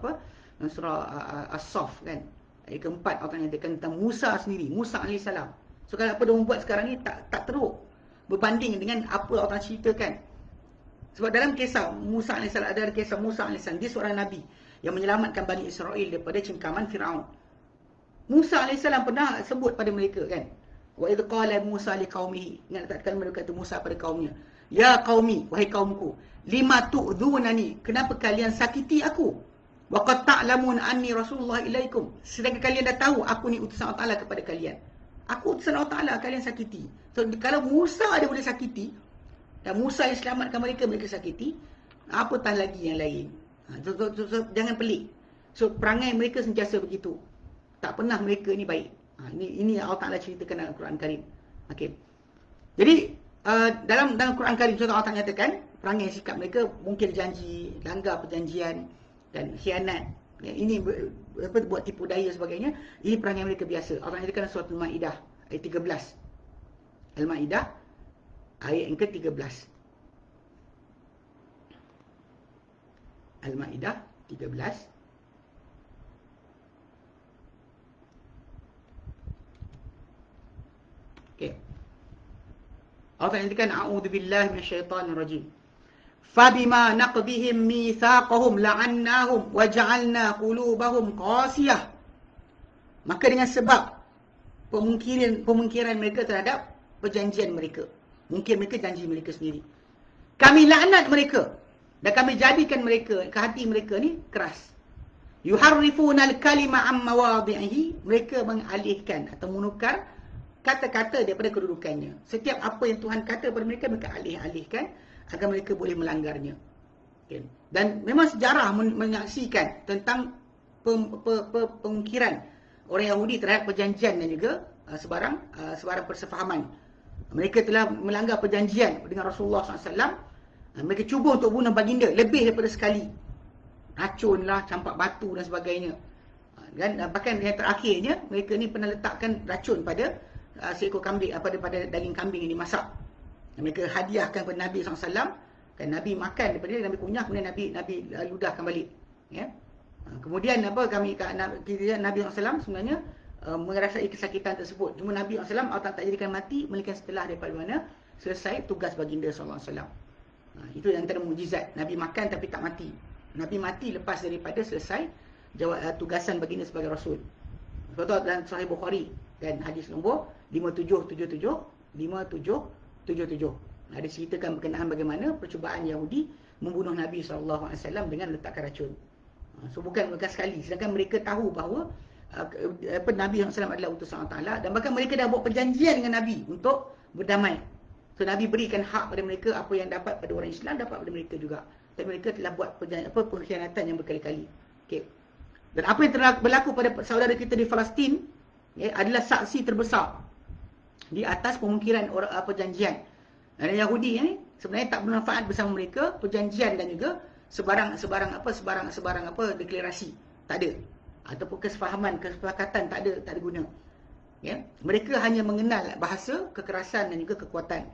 As-Saff, kan, ayat keempat Allah nyatakan tentang Musa sendiri, Musa AS. So kalau apa dia membuat sekarang ni tak teruk berbanding dengan apa Allah ceritakan. Sebab dalam kisah Musa AS ada kisah Musa AS, dia seorang Nabi yang menyelamatkan Bani Israel daripada cengkaman Fir'aun. Musa AS pernah sebut pada mereka, kan, wa idh qala Musa liqaumihi, ingat tak kali mereka kata Musa pada kaumnya, ya qaumi, wahai kaumku, lima tu'dhunani, kenapa kalian sakiti aku, wa qad ta'lamun anni rasulullah ilaikum, sedangkan kalian dah tahu aku ni utusan Allah Ta'ala kepada kalian. Aku utusan Allah Ta'ala, kalian sakiti. So kalau Musa ada boleh sakiti, dan Musa yang selamatkan mereka sakiti, apatah lagi yang lain. So, jangan pelik. So perangai mereka sentiasa begitu. Tak pernah mereka ni baik. Ini Allah Ta'ala ceritakan dalam Quran Karim. Okay. Jadi dalam Quran Karim contoh Allah Ta'ala nyatakan perangai sikap mereka mungkir janji, langgar perjanjian dan khianat. Ini buat tipu daya sebagainya. Ini perangai mereka biasa. Allah nyatakan surah Al-Maidah ayat 13. Al-Maidah ayat yang ke-13. Al-Maidah 13. Okey. Allah nyatakan a'udzubillahi minasyaitonir rajim. Fabima naqdihim mitsaqahum la'annahum wa ja'alna qulubahum qasiyah. Maka dengan sebab pemungkiran mereka terhadap perjanjian mereka, mungkin mereka janji mereka sendiri, kami laknat mereka dan kami jadikan mereka, ke hati mereka ni keras. Yuharrifuna al-kalima am mawadhi'ihi, mereka mengalihkan atau menukar kata-kata daripada kedudukannya. Setiap apa yang Tuhan kata kepada mereka, mereka alih-alihkan agar mereka boleh melanggarnya. Okay. Dan memang sejarah menyaksikan tentang pemungkiran orang Yahudi terhadap perjanjian dan juga sebarang persefahaman. Mereka telah melanggar perjanjian dengan Rasulullah SAW. Mereka cuba untuk bunuh baginda lebih daripada sekali. Racun lah, campak batu dan sebagainya. Dan bahkan yang terakhirnya, mereka ni pernah letakkan racun pada seekor kambing, pada daging kambing yang dimasak. Mereka hadiahkan kepada Nabi SAW. Kan Nabi makan daripada dia, Nabi kunyah, kemudian Nabi ludahkan balik. Ya. Kemudian Nabi SAW sebenarnya merasai kesakitan tersebut. Cuma Nabi SAW Allah tak jadikan mati, melainkan setelah daripada mana selesai tugas baginda SAW. Itu antara mukjizat. Nabi makan tapi tak mati. Nabi mati lepas daripada selesai tugasan baginda sebagai Rasul. Betul dalam Sahih Bukhari dan hadis nombor 5777. Ada ceritakan berkenaan bagaimana percubaan Yahudi membunuh Nabi SAW dengan letakkan racun. So bukan sekali. Sedangkan mereka tahu bahawa Nabi SAW adalah utusan Allah Ta'ala. Dan bahkan mereka dah buat perjanjian dengan Nabi untuk berdamai. So Nabi berikan hak pada mereka, apa yang dapat pada orang Islam dapat pada mereka juga. Tapi mereka telah buat pengkhianatan yang berkali-kali. Okay. Dan apa yang telah berlaku pada saudara kita di Palestin adalah saksi terbesar di atas pemungkiran perjanjian. Dan Yahudi ni sebenarnya tak bermanfaat bersama mereka perjanjian dan juga sebarang deklarasi tak ada, ataupun kesepakatan tak ada guna. Ya, mereka hanya mengenal bahasa, kekerasan dan juga kekuatan.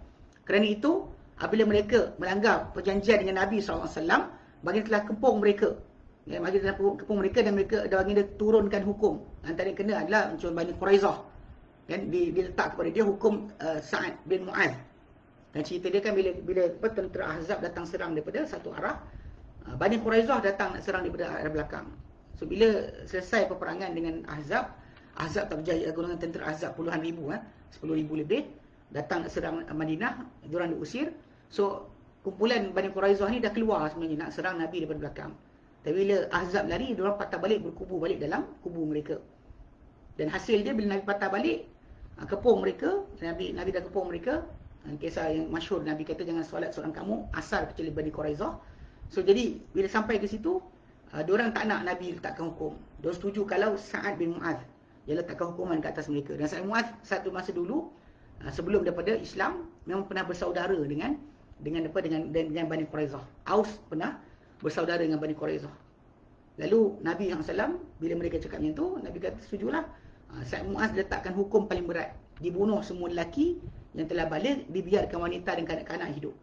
Kerana itu, apabila mereka melanggar perjanjian dengan Nabi SAW, baginda telah kepung mereka. Ya, baginda telah kepung mereka dan baginda turunkan hukum. Antara yang kena adalah macam Bani Quraizah. Kan diletak kepada dia hukum Sa'ad bin Mu'adh. Dan cerita dia kan bila tentera Ahzab datang serang daripada satu arah, Bani Quraizah datang nak serang daripada arah belakang. So bila selesai peperangan dengan Ahzab tak berjaya, golongan tentera Ahzab puluhan ribu, 10,000 lebih datang nak serang Madinah, diorang diusir. So kumpulan Bani Quraizah ni dah keluar sebenarnya nak serang Nabi daripada belakang. Tapi bila Ahzab lari, diorang patah balik, berkubu balik dalam kubu mereka. Dan hasil dia bila Nabi patah balik, kepung mereka, Nabi dah kepung mereka. Kisah yang masyhur, Nabi kata jangan solat seorang kamu asal kecuali Bani Quraizah. So jadi bila sampai ke situ, diorang tak nak Nabi letakkan hukum. Diorang setuju kalau Sa'ad bin Mu'adh dia letakkan hukuman ke atas mereka. Dan Sa'ad bin Mu'adh satu masa dulu sebelum daripada Islam memang pernah bersaudara dengan Bani Quraizah. Aus pernah bersaudara dengan Bani Quraizah. Lalu Nabi SAW bila mereka cakap macam tu, Nabi kata setujulah. Sa'ad bin Mu'adh letakkan hukum paling berat. Dibunuh semua lelaki yang telah balik, dibiarkan wanita dan kanak-kanak hidup.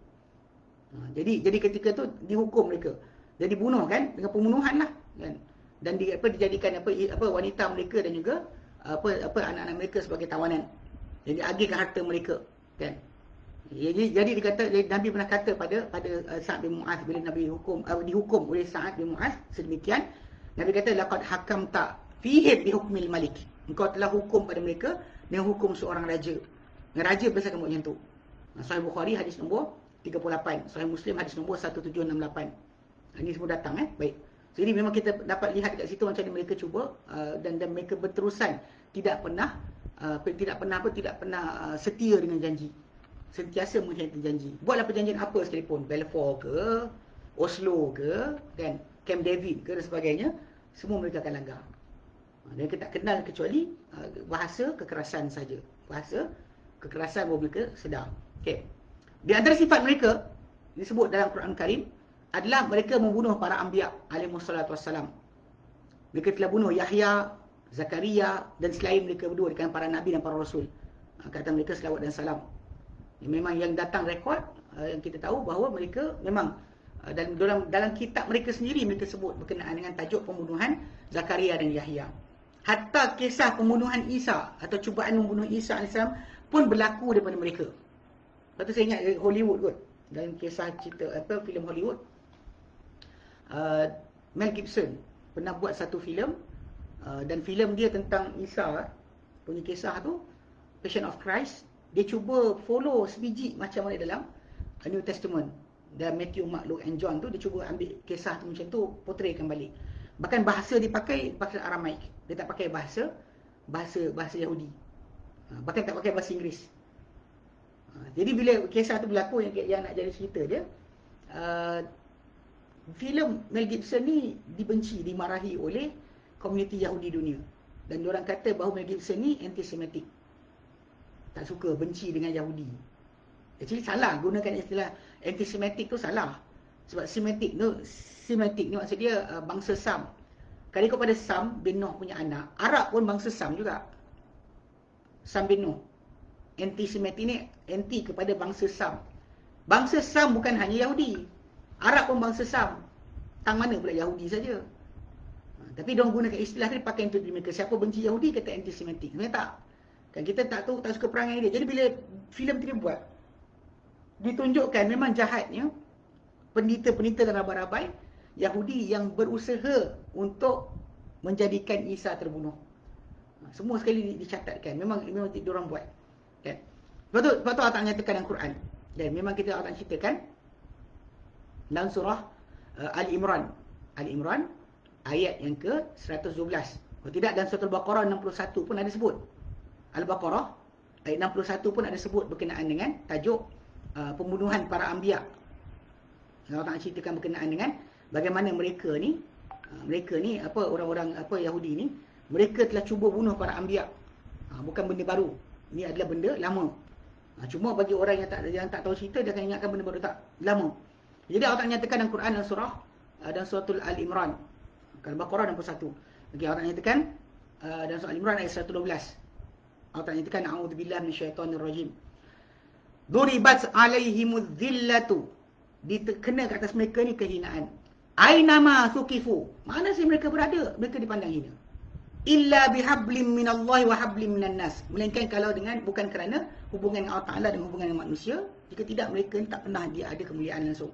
Jadi ketika tu dihukum mereka. Jadi bunuh kan dengan pembunuhan lah kan. Dan dijadikan wanita mereka dan juga anak-anak mereka sebagai tawanan. Jadi agihkan harta mereka kan. Jadi Nabi pernah kata pada Sa'ad bin Mu'adh bila Nabi dihukum oleh Sa'ad bin Mu'adh sedemikian, Nabi kata laqad hakamta fihim bi hukmil malik. Engkau telah hukum pada mereka dengan hukum seorang raja. Raja biasa akan buat macam tu. Sahih Bukhari hadis nombor 38, Sahih Muslim hadis nombor 1768. Ini semua datang baik. So ini memang kita dapat lihat dekat situ macam mana mereka cuba dan mereka berterusan tidak pernah setia dengan janji. Sentiasa mengkhianati janji. Buatlah perjanjian apa sekalipun, Balfour ke, Oslo ke, kan, Camp David ke dan sebagainya, semua mereka akan langgar. Mereka tak kenal kecuali bahasa kekerasan saja. Bahasa kekerasan baru mereka sedar. Okey. Di antara sifat mereka disebut dalam Quran Karim adalah mereka membunuh para anbiya alaihissalatu wassalam. Mereka telah bunuh Yahya, Zakaria dan selain mereka berdua dengan para nabi dan para rasul. Kata mereka selawat dan salam. Memang yang datang rekod yang kita tahu bahawa mereka memang dalam kitab mereka sendiri mereka sebut berkenaan dengan tajuk pembunuhan Zakaria dan Yahya. Hatta kisah pembunuhan Isa atau cubaan membunuh Isa AS pun berlaku daripada mereka. Lepas tu saya ingat Hollywood kot. Dalam kisah cerita filem Hollywood, Mel Gibson pernah buat satu filem dan filem dia tentang Isa punya kisah tu, Passion of Christ. Dia cuba follow sebiji macam mana dalam New Testament. Dalam Matthew, Mark, Luke and John tu dia cuba ambil kisah tu macam tu, portraykan balik. Bahkan bahasa dipakai bahasa Aramaik. Dia tak pakai bahasa Yahudi. Bahkan tak pakai bahasa Inggeris. Jadi bila kisah tu berlaku yang nak jadi cerita dia, filem Mel Gibson ni dibenci, dimarahi oleh komuniti Yahudi dunia. Dan diorang kata bahawa Mel Gibson ni anti-Semitic. Tak suka, benci dengan Yahudi. Actually salah gunakan istilah anti-Semitic tu salah. Sebab Semitic ni maksud dia bangsa Sam. Kalau ikut pada Sam bin Nuh punya anak, Arab pun bangsa Sam juga. Sam bin Nuh. Anti-Semitic ni anti kepada bangsa Sam. Bangsa Sam bukan hanya Yahudi. Arab pun bangsa Sam. Tang mana pula Yahudi saja. Tapi diorang gunakan istilah ni pakai untuk mereka. Siapa benci Yahudi kata anti-Semitic. Sebenarnya tak. Kan kita tak tahu, tak suka perangai dia. Jadi bila filem tu dibuat, ditunjukkan memang jahatnya pendeta-pendeta dan rabai-rabai Yahudi yang berusaha untuk menjadikan Isa terbunuh. Semua sekali dicatatkan. Memang diorang buat. Kan? Sebab tu Allah Ta'ala nyatakan dalam Quran. Dan memang kita akan ceritakan dalam surah Ali Imran. Ali Imran ayat yang ke-112. Kalau tidak dalam surah Al-Baqarah 61 pun ada sebut. Al-Baqarah ayat 61 pun ada sebut berkenaan dengan tajuk pembunuhan para anbiya. Allah Ta'ala ceritakan berkenaan dengan bagaimana mereka ni orang-orang Yahudi ni, mereka telah cuba bunuh para anbiya. Bukan benda baru. Ini adalah benda lama. Cuma bagi orang yang tak tahu cerita, dia akan ingatkan benda baru, tak lama. Jadi Allah Ta'ala nyatakan dalam Quran dalam suratul Al-Imran, Al-Baqarah 61. Okay, Allah Ta'ala nyatakan dalam surah Al-Imran ayat 112. Allah Ta'ala nyatakan a'udzubillahi minasyaitonir rajim. Duribat 'alaihimudz zillatu. Dikena ke atas mereka ni kehinaan. Ainama suqifu. Mana sih mereka berada, mereka dipandang hina. Illa bihablim minallahi wa hablim minan nas. Melainkan kalau bukan kerana hubungan dengan Allah Ta'ala dan hubungan dengan manusia. Jika tidak, mereka ni tak pernah dia ada kemuliaan langsung.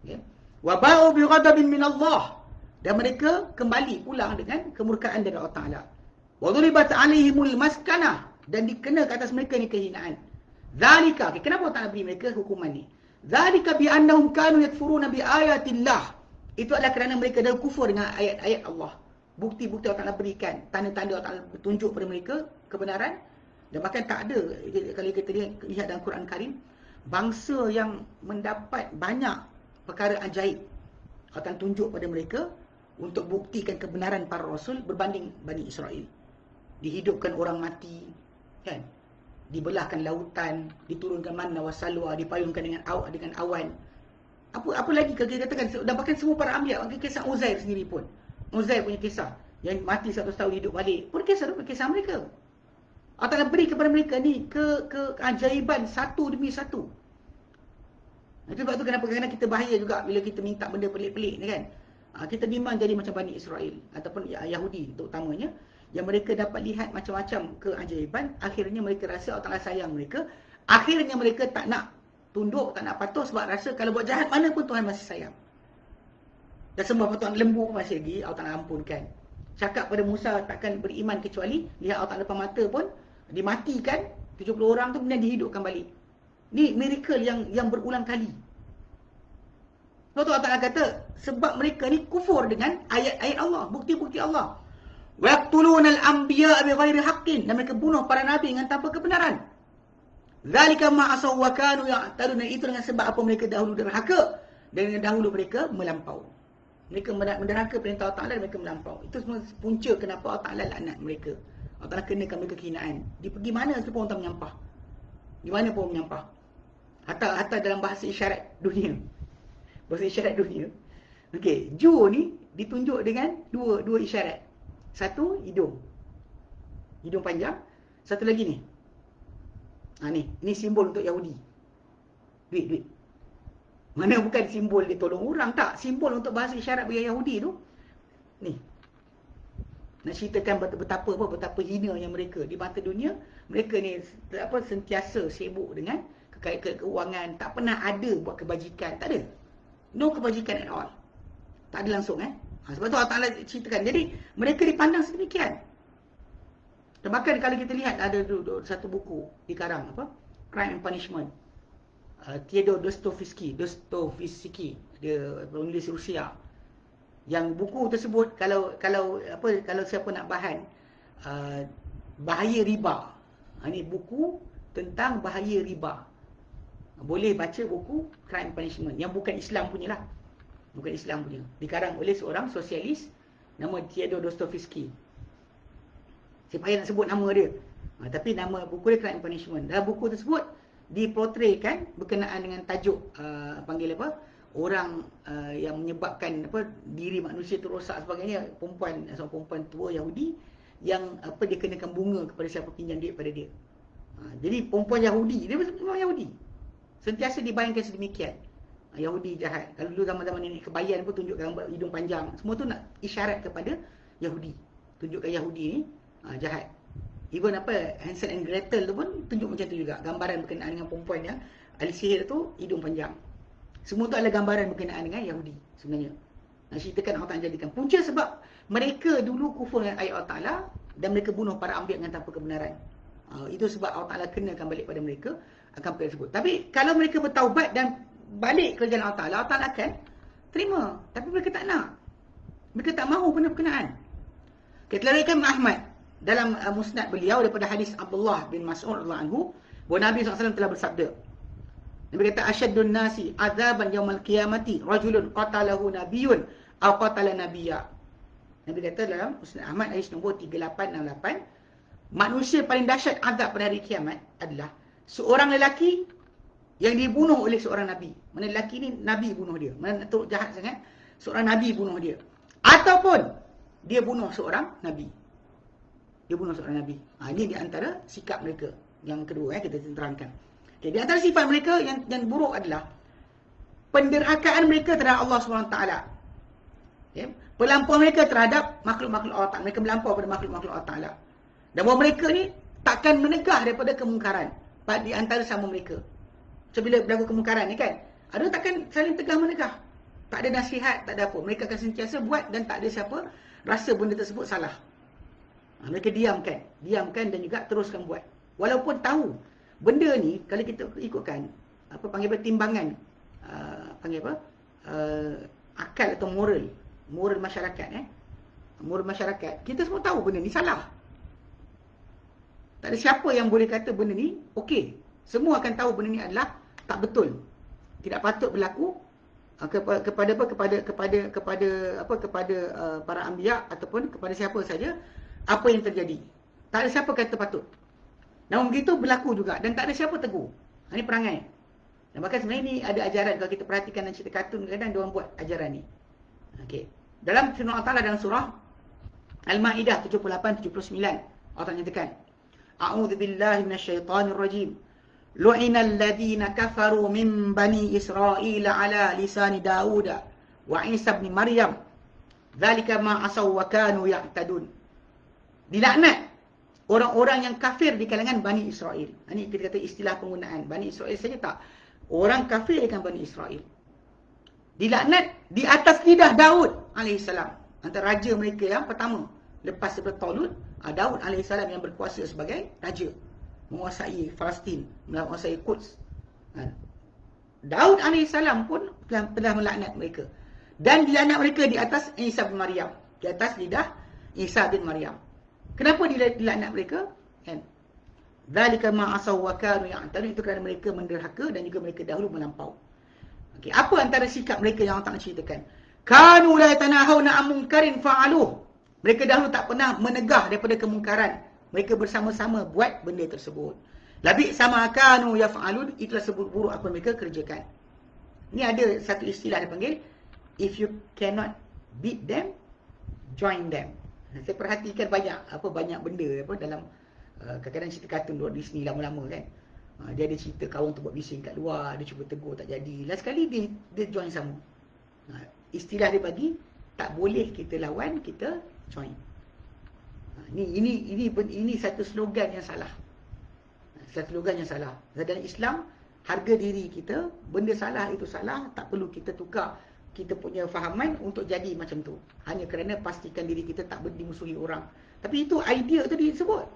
Okay. Wa ba'u bi ghadabin minallah. Dan mereka kembali pulang dengan kemurkaan dari Allah Ta'ala. Wa duribat 'alaihimul maskanah. Dan dikena ke atas mereka ni kehinaan. Zalika, kenapa Allah Ta'ala beri mereka hukuman ni? Zalika bi annahum kanu yakfuruna bi ayatillah. Itu adalah kerana mereka dah kufur dengan ayat-ayat Allah. Bukti-bukti Allah Ta'ala berikan, tanda-tanda Allah Ta'ala tunjuk pada mereka kebenaran. Dan bahkan tak ada, kalau kita lihat dalam Quran Karim, bangsa yang mendapat banyak perkara ajaib Allah Ta'ala tunjuk pada mereka untuk buktikan kebenaran para rasul berbanding Bani Israel. Dihidupkan orang mati, kan? Dibelahkan lautan, diturunkan manna wa salwa, dipayungkan dengan awan. Apa lagi kalau kita katakan, dan bahkan semua para anbiya, kisah Uzair sendiri pun. Uzair punya kisah yang mati 100 tahun hidup balik pun kisah mereka. Allah Ta'ala beri kepada mereka ni keajaiban satu demi satu. Itu sebab tu kenapa kadang-kadang kita bahaya juga bila kita minta benda pelik-pelik ni kan. Kita bimbang jadi macam Bani Israel ataupun Yahudi terutamanya, yang mereka dapat lihat macam-macam keajaiban, akhirnya mereka rasa Allah Ta'ala sayang mereka. Akhirnya mereka tak nak tunduk, tak nak patuh sebab rasa kalau buat jahat mana pun Tuhan masih sayang. Dan semua patut lembu pun masih lagi Allah Ta'ala ampunkan. Cakap pada Musa takkan beriman kecuali lihat Allah Ta'ala depan mata pun dimatikan 70 orang tu kemudian dihidupkan balik. Ni miracle yang berulang kali. Sebab tu Allah Ta'ala kata sebab mereka ni kufur dengan ayat-ayat Allah, bukti-bukti Allah. Wa yaqtulunal anbiya bighairi haqqin, dan mereka bunuh para nabi dengan tanpa kebenaran. Zalika ma asaw wa kanu ya'tadun, itu dengan sebab apa mereka dahulu derhaka dan dahulu mereka melampau. Mereka menderhaka perintah Allah Ta'ala dan mereka melampau. Itu semua punca kenapa Allah Ta'ala laknat mereka. Allah Ta'ala kenakan mereka kehinaan. Dia pergi mana pun orang menyampah. Di mana pun menyampah. Hatta dalam bahasa isyarat dunia. Bahasa isyarat dunia. Okey, Jew ni ditunjuk dengan dua isyarat. Satu, hidung. Hidung panjang. Satu lagi ni. Ni simbol untuk Yahudi. Duit. Mana bukan simbol dia tolong orang, tak. Simbol untuk bahasa isyarat bagi Yahudi tu. Ni. Nak ceritakan betapa hinanya mereka di mata dunia. Mereka ni sentiasa sibuk dengan keuangan, tak pernah ada buat kebajikan, tak ada. No kebajikan at all. Tak ada langsung sebab tu Allah Ta'ala ceritakan. Jadi mereka dipandang sedemikian. Dan bahkan kalau kita lihat ada satu buku dikarang Crime and Punishment, Theodore Dostoevsky, dia penulis Rusia. Yang buku tersebut kalau siapa nak bahan bahaya riba. Ini buku tentang bahaya riba. Boleh baca buku Crime and Punishment yang bukan Islam punya lah. Bukan Islam punya. Dikarang oleh seorang sosialis nama Theodore Dostoevsky. Saya payah nak sebut nama dia. Tapi nama buku dia Crime and Punishment. Dalam buku tersebut diportraykan berkenaan dengan tajuk panggil apa? Orang yang menyebabkan diri manusia tu rosak sebagainya, seorang perempuan tua Yahudi yang dia kenakan bunga kepada siapa pinjam duit pada dia. Jadi perempuan Yahudi, dia memang Yahudi. Sentiasa dibayangkan sedemikian. Yahudi jahat. Kalau dulu zaman-zaman nenek kebayan pun tunjuk gambar hidung panjang. Semua tu nak isyarat kepada Yahudi. Tunjukkan Yahudi ni jahat. Even Hansel and Gretel tu pun tunjuk macam tu juga. Gambaran berkenaan dengan perempuan yang ahli sihir tu hidung panjang. Semua tu adalah gambaran berkenaan dengan Yahudi sebenarnya. Ceritakan Allah Ta'ala jadikan. Punca sebab mereka dulu kufur dengan ayat Allah Ta'ala dan mereka bunuh para anbiya dengan tanpa kebenaran. Itu sebab Allah Ta'ala kenakan balik pada mereka akan perkara tersebut. Tapi kalau mereka bertaubat dan balik ke jalan Allah Ta'ala akan terima. Tapi mereka tak nak. Mereka tak mahu benda berkenaan. Kita larikan Ahmad dalam musnad beliau daripada hadis Abdullah bin Mas'ud radhiyallahu anhu bahawa Nabi SAW telah bersabda. Nabi kata asyaddun nasi azaban yaumal qiyamati rajulun qatalahu nabiyyun aw qatala nabiyya. Nabi kata dalam musnad Ahmad hadis nombor 3868, manusia paling dahsyat azab pada hari kiamat adalah seorang lelaki yang dibunuh oleh seorang nabi. Mana lelaki ni nabi bunuh dia. Mana teruk jahat sangat, seorang nabi bunuh dia. Ataupun dia bunuh seorang nabi. Dia bunuh seorang nabi. Ini di antara sikap mereka. Yang kedua kita terangkan. Okay, di antara sifat mereka yang buruk adalah penderhakaan mereka terhadap Allah SWT. Okay. Pelampauan mereka terhadap makhluk-makhluk Allah Ta'ala. Mereka melampau pada makhluk-makhluk Allah Ta'ala. Dan bahawa mereka ni takkan menegah daripada kemungkaran di antara sama mereka. So bila berlaku kemungkaran ni kan, ada takkan saling tegah menegah. Tak ada nasihat, tak ada apa. Mereka akan sentiasa buat dan tak ada siapa rasa benda tersebut salah. Mereka diamkan dan juga teruskan buat. Walaupun tahu benda ni kalau kita ikutkan timbangan akal atau moral masyarakat moral masyarakat, kita semua tahu benda ni salah. Tak ada siapa yang boleh kata benda ni okey. Semua akan tahu benda ni adalah tak betul. Tidak patut berlaku kepada para anbiya ataupun kepada siapa saja apa yang terjadi. Tak ada siapa kata patut. Namun begitu berlaku juga dan tak ada siapa tegur. Ini perangai. Dan bahkan sebenarnya ni ada ajaran, kalau kita perhatikan dalam cerita kartun kadang-kadang dia orang buat ajaran ni. Okey. Dalam firman Allah Taala dalam surah Al-Maidah 78-79, Allah nyatakan, A'udzu billahi minasyaitonir rajim. Lu'inal ladzina kafaru min bani Israil ala lisani Daud wa Isa bin Maryam. Dzalika ma asaw wa kanu ya'tadun. Dilaknat orang-orang yang kafir di kalangan Bani Israel. Ini kita kata istilah penggunaan. Bani Israel saja tak. Orang kafir dengan Bani Israel. Dilaknat di atas lidah Daud AS. Antara raja mereka yang pertama. Lepas daripada Talut, Daud AS yang berkuasa sebagai raja. Menguasai Palestin, menguasai Quds. Daud AS pun telah melaknat mereka. Dan dilaknat mereka di atas Isa bin Maryam. Di atas lidah Isa bin Maryam. Kenapa dilaknat mereka? Dzalika ma asaw wa kanu ya'tadun, itu kerana mereka menderhaka dan juga mereka dahulu melampau. Okey, apa antara sikap mereka yang Allah Ta'ala ceritakan? Kanu la yatanahawna 'an munkarin fa'aluh. Mereka dahulu tak pernah menegah daripada kemungkaran. Mereka bersama-sama buat benda tersebut. Labi sama kanu yaf'alun, itulah seburuk-buruk apa mereka kerjakan. Ini ada satu istilah dipanggil, if you cannot beat them, join them. Saya perhatikan banyak benda dalam kadang-kadang cerita kartun Disney lama-lama kan. Dia ada cerita kawan tu buat bising kat luar, dia cuba tegur tak jadi. Last sekali dia join sama. Istilah dia bagi, tak boleh kita lawan, kita join. Ini satu slogan yang salah. Satu slogan yang salah. Dalam Islam, harga diri kita, benda salah itu salah, tak perlu kita tukar kita punya fahaman untuk jadi macam tu. Hanya kerana pastikan diri kita tak dimusuhi orang. Tapi itu idea tu disebut.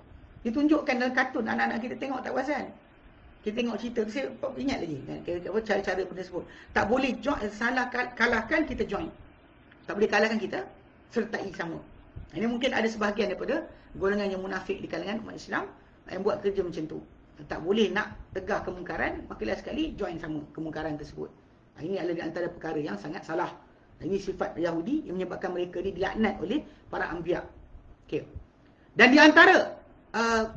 Ditunjukkan dalam kartun, anak-anak kita tengok tak perasan. Kita tengok cerita, saya ingat lagi kan, cara-cara benda sebut. Tak boleh join, salah kalahkan, kita join. tak boleh kalahkan kita, sertai sama. Ini mungkin ada sebahagian daripada golongan yang munafik di kalangan umat Islam yang buat kerja macam tu. Tak boleh nak tegah kemungkaran, maka last sekali join sama kemungkaran tersebut. Ini adalah di antara perkara yang sangat salah. Ini sifat Yahudi yang menyebabkan mereka ni dilaknat oleh para anbiya. Okey. Dan di antara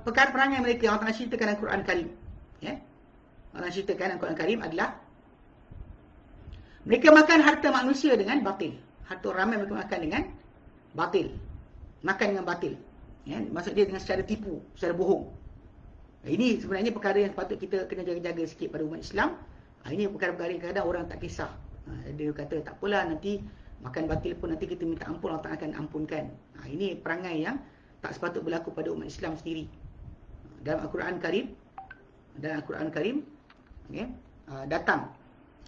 perkara perangai mereka yang Allah ceritakan dalam Quran Karim, ya. Allah ceritakan dalam Quran Karim adalah mereka makan harta manusia dengan batil. Harta ramai mereka makan dengan batil. Makan dengan batil. Ya, maksud dia dengan secara tipu, secara bohong. Ini sebenarnya perkara yang patut kita kena jaga-jaga sikit pada umat Islam. Ini perkara-perkara yang kadang orang tak kisah. Dia kata tak apalah, nanti makan batil pun nanti kita minta ampun, Allah tak akan ampunkan. Ini perangai yang tak sepatut berlaku pada umat Islam sendiri. Dalam Al-Quran Karim, okay, datang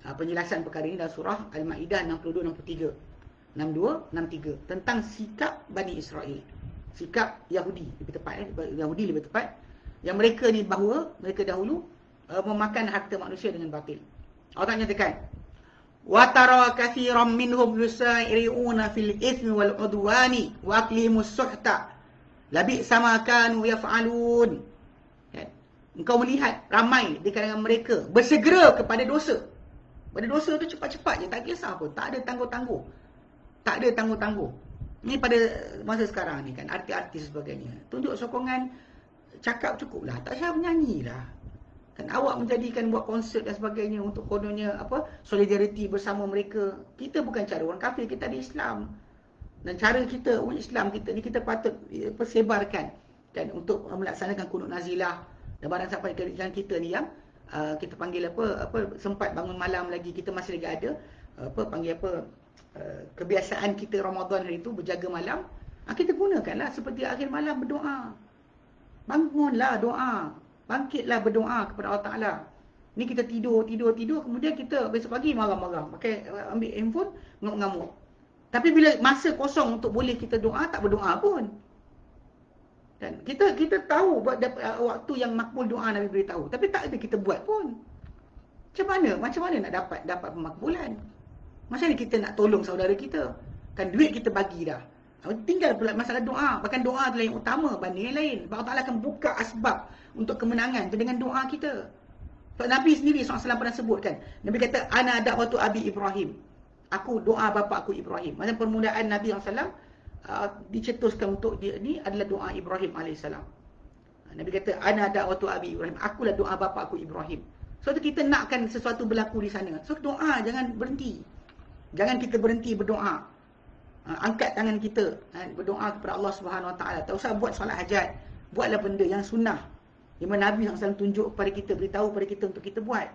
penjelasan perkara ini dalam surah Al-Ma'idah 62-63 tentang sikap Bani Israel, sikap Yahudi lebih tepat, yang mereka ni bahawa mereka dahulu memakan harta manusia dengan batil. Allah nyatakan, wa tara katsiran minhum yusari'una fil itsmi wal udwani wa aqlimus suhta labi'sa ma kanu yaf'alun. Engkau melihat ramai di kalangan mereka bersegera kepada dosa. Pada dosa tu cepat-cepat je, tak kisah pun, tak ada tangguh-tangguh. Ni pada masa sekarang ni kan, artis-artis sebagainya, tunjuk sokongan, cakap cukup lah, tak payah menyanyi lah. Kan awak menjadikan buat konsert dan sebagainya untuk kononnya solidariti bersama mereka. Kita bukan cara orang kafir, kita ada Islam. Dan cara kita, umat Islam kita ni, kita patut persebarkan kan, untuk melaksanakan kunut nazilah. Dan barang sampai kerjaan kita ni yang kita panggil sempat bangun malam lagi, kita masih lagi ada kebiasaan kita Ramadan hari itu berjaga malam, kita gunakanlah seperti akhir malam berdoa. Bangunlah doa, bangkitlah berdoa kepada Allah Ta'ala. Ni kita tidur, kemudian kita besok pagi marah-marah, ambil handphone, ngamuk-ngamuk. Tapi bila masa kosong untuk boleh kita doa, tak berdoa pun. Dan kita tahu waktu yang makbul doa Nabi beritahu, tapi tak ada kita buat pun. Macam mana nak dapat pemakbulan? Macam mana kita nak tolong saudara kita? Kan duit kita bagi dah. Tinggal pula masalah doa. Bahkan doa adalah yang utama banding yang lain. Allah Ta'ala akan buka asbab untuk kemenangan dengan doa kita. So, Nabi sendiri SAW pernah sebutkan. Nabi kata, ana da'watu Abi Ibrahim. Aku doa bapa aku Ibrahim. Macam permulaan Nabi SAW dicetuskan untuk dia ni adalah doa Ibrahim AS. Nabi kata, ana da'watu Abi Ibrahim. Akulah doa bapa aku Ibrahim. So kita nakkan sesuatu berlaku di sana. So doa jangan berhenti. Jangan kita berhenti berdoa. Angkat tangan kita berdoa kepada Allah Subhanahu Wa Taala. Tak usah buat solat hajat. Buatlah benda yang sunnah. Yang Nabi SAW tunjuk kepada kita, beritahu kepada kita untuk kita buat.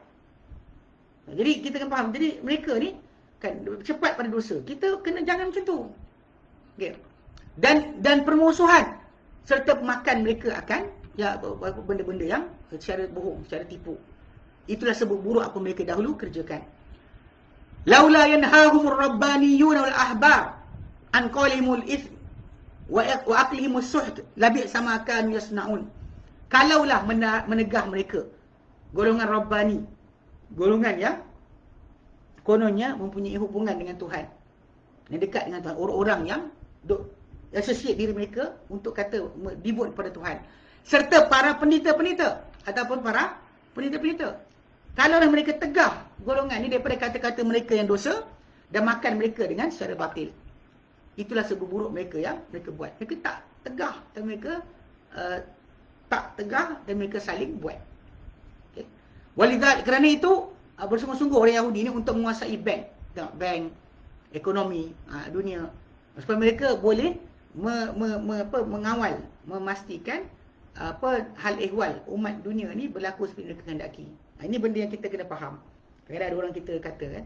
Jadi kita kan faham. Jadi mereka ni kan cepat pada dosa. Kita kena jangan macam tu. Okay. Dan permusuhan serta makan mereka akan benda-benda yang secara bohong, secara tipu. Itulah sebab buruk apa mereka dahulu kerjakan. Laula yanhahumur rabbaniyun wal ahbar an qalimul itsm wa aqlihimus suht labi sama kan yasnaun. Kalaulah menegah mereka, golongan rabbani, golongan yang kononnya mempunyai hubungan dengan Tuhan, yang dekat dengan Tuhan, orang-orang yang associate diri mereka untuk kata dibut kepada Tuhan, serta para pendeta-pendeta ataupun para pendeta-pendeta. Kalaulah mereka tegah golongan ni daripada kata-kata mereka yang dosa dan makan mereka dengan secara batil. Itulah sebab buruk mereka yang mereka buat. Mereka tak tegah dan mereka saling buat. Okay. Kerana itu bersungguh-sungguh orang Yahudi ni untuk menguasai bank, ekonomi dunia, supaya mereka boleh mengawal, memastikan hal ehwal umat dunia ni berlaku seperti mereka kehendaki. Ini benda yang kita kena faham. Kadang-kadang ada orang kita kata kan,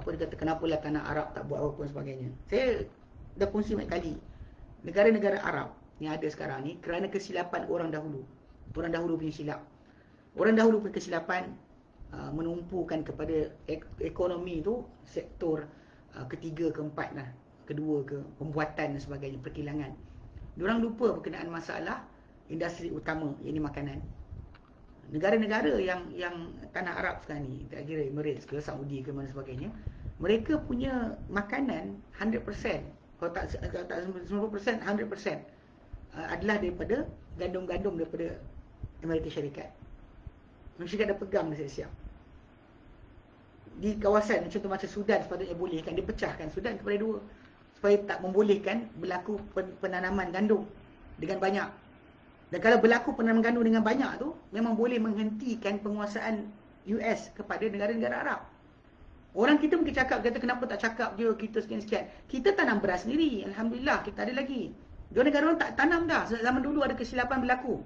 dia kata kenapalah tanah Arab tak buat apa pun sebagainya. Saya dah kongsi banyak kali. Negara-negara Arab yang ada sekarang ni kerana kesilapan orang dahulu. Orang dahulu punya silap. Orang dahulu punya kesilapan menumpukan kepada ekonomi tu sektor ketiga, keempat lah, kedua ke pembuatan dan sebagainya, perkilangan. Diorang lupa berkenaan masalah industri utama, iaitu makanan. Negara-negara yang tanah Arab sekarang ni, tak kira Emirates ke Saudi ke mana sebagainya, Mereka punya makanan 100%, kalau tak 90%, 100% adalah daripada gandum-gandum daripada Amerika Syarikat. Amerika Syarikat dah pegang dah siap-siap. Di kawasan contoh macam Sudan sepatutnya boleh kan, dia pecahkan Sudan kepada dua supaya tak membolehkan berlaku penanaman gandum dengan banyak. Dan kalau berlaku penanaman gandum dengan banyak tu, memang boleh menghentikan penguasaan US kepada negara-negara Arab. Orang kita mungkin cakap, kata kenapa tak cakap je kita sekian-sekian. Kita tanam beras sendiri, Alhamdulillah kita ada lagi. Negara orang tak tanam dah. Zaman dulu ada kesilapan berlaku.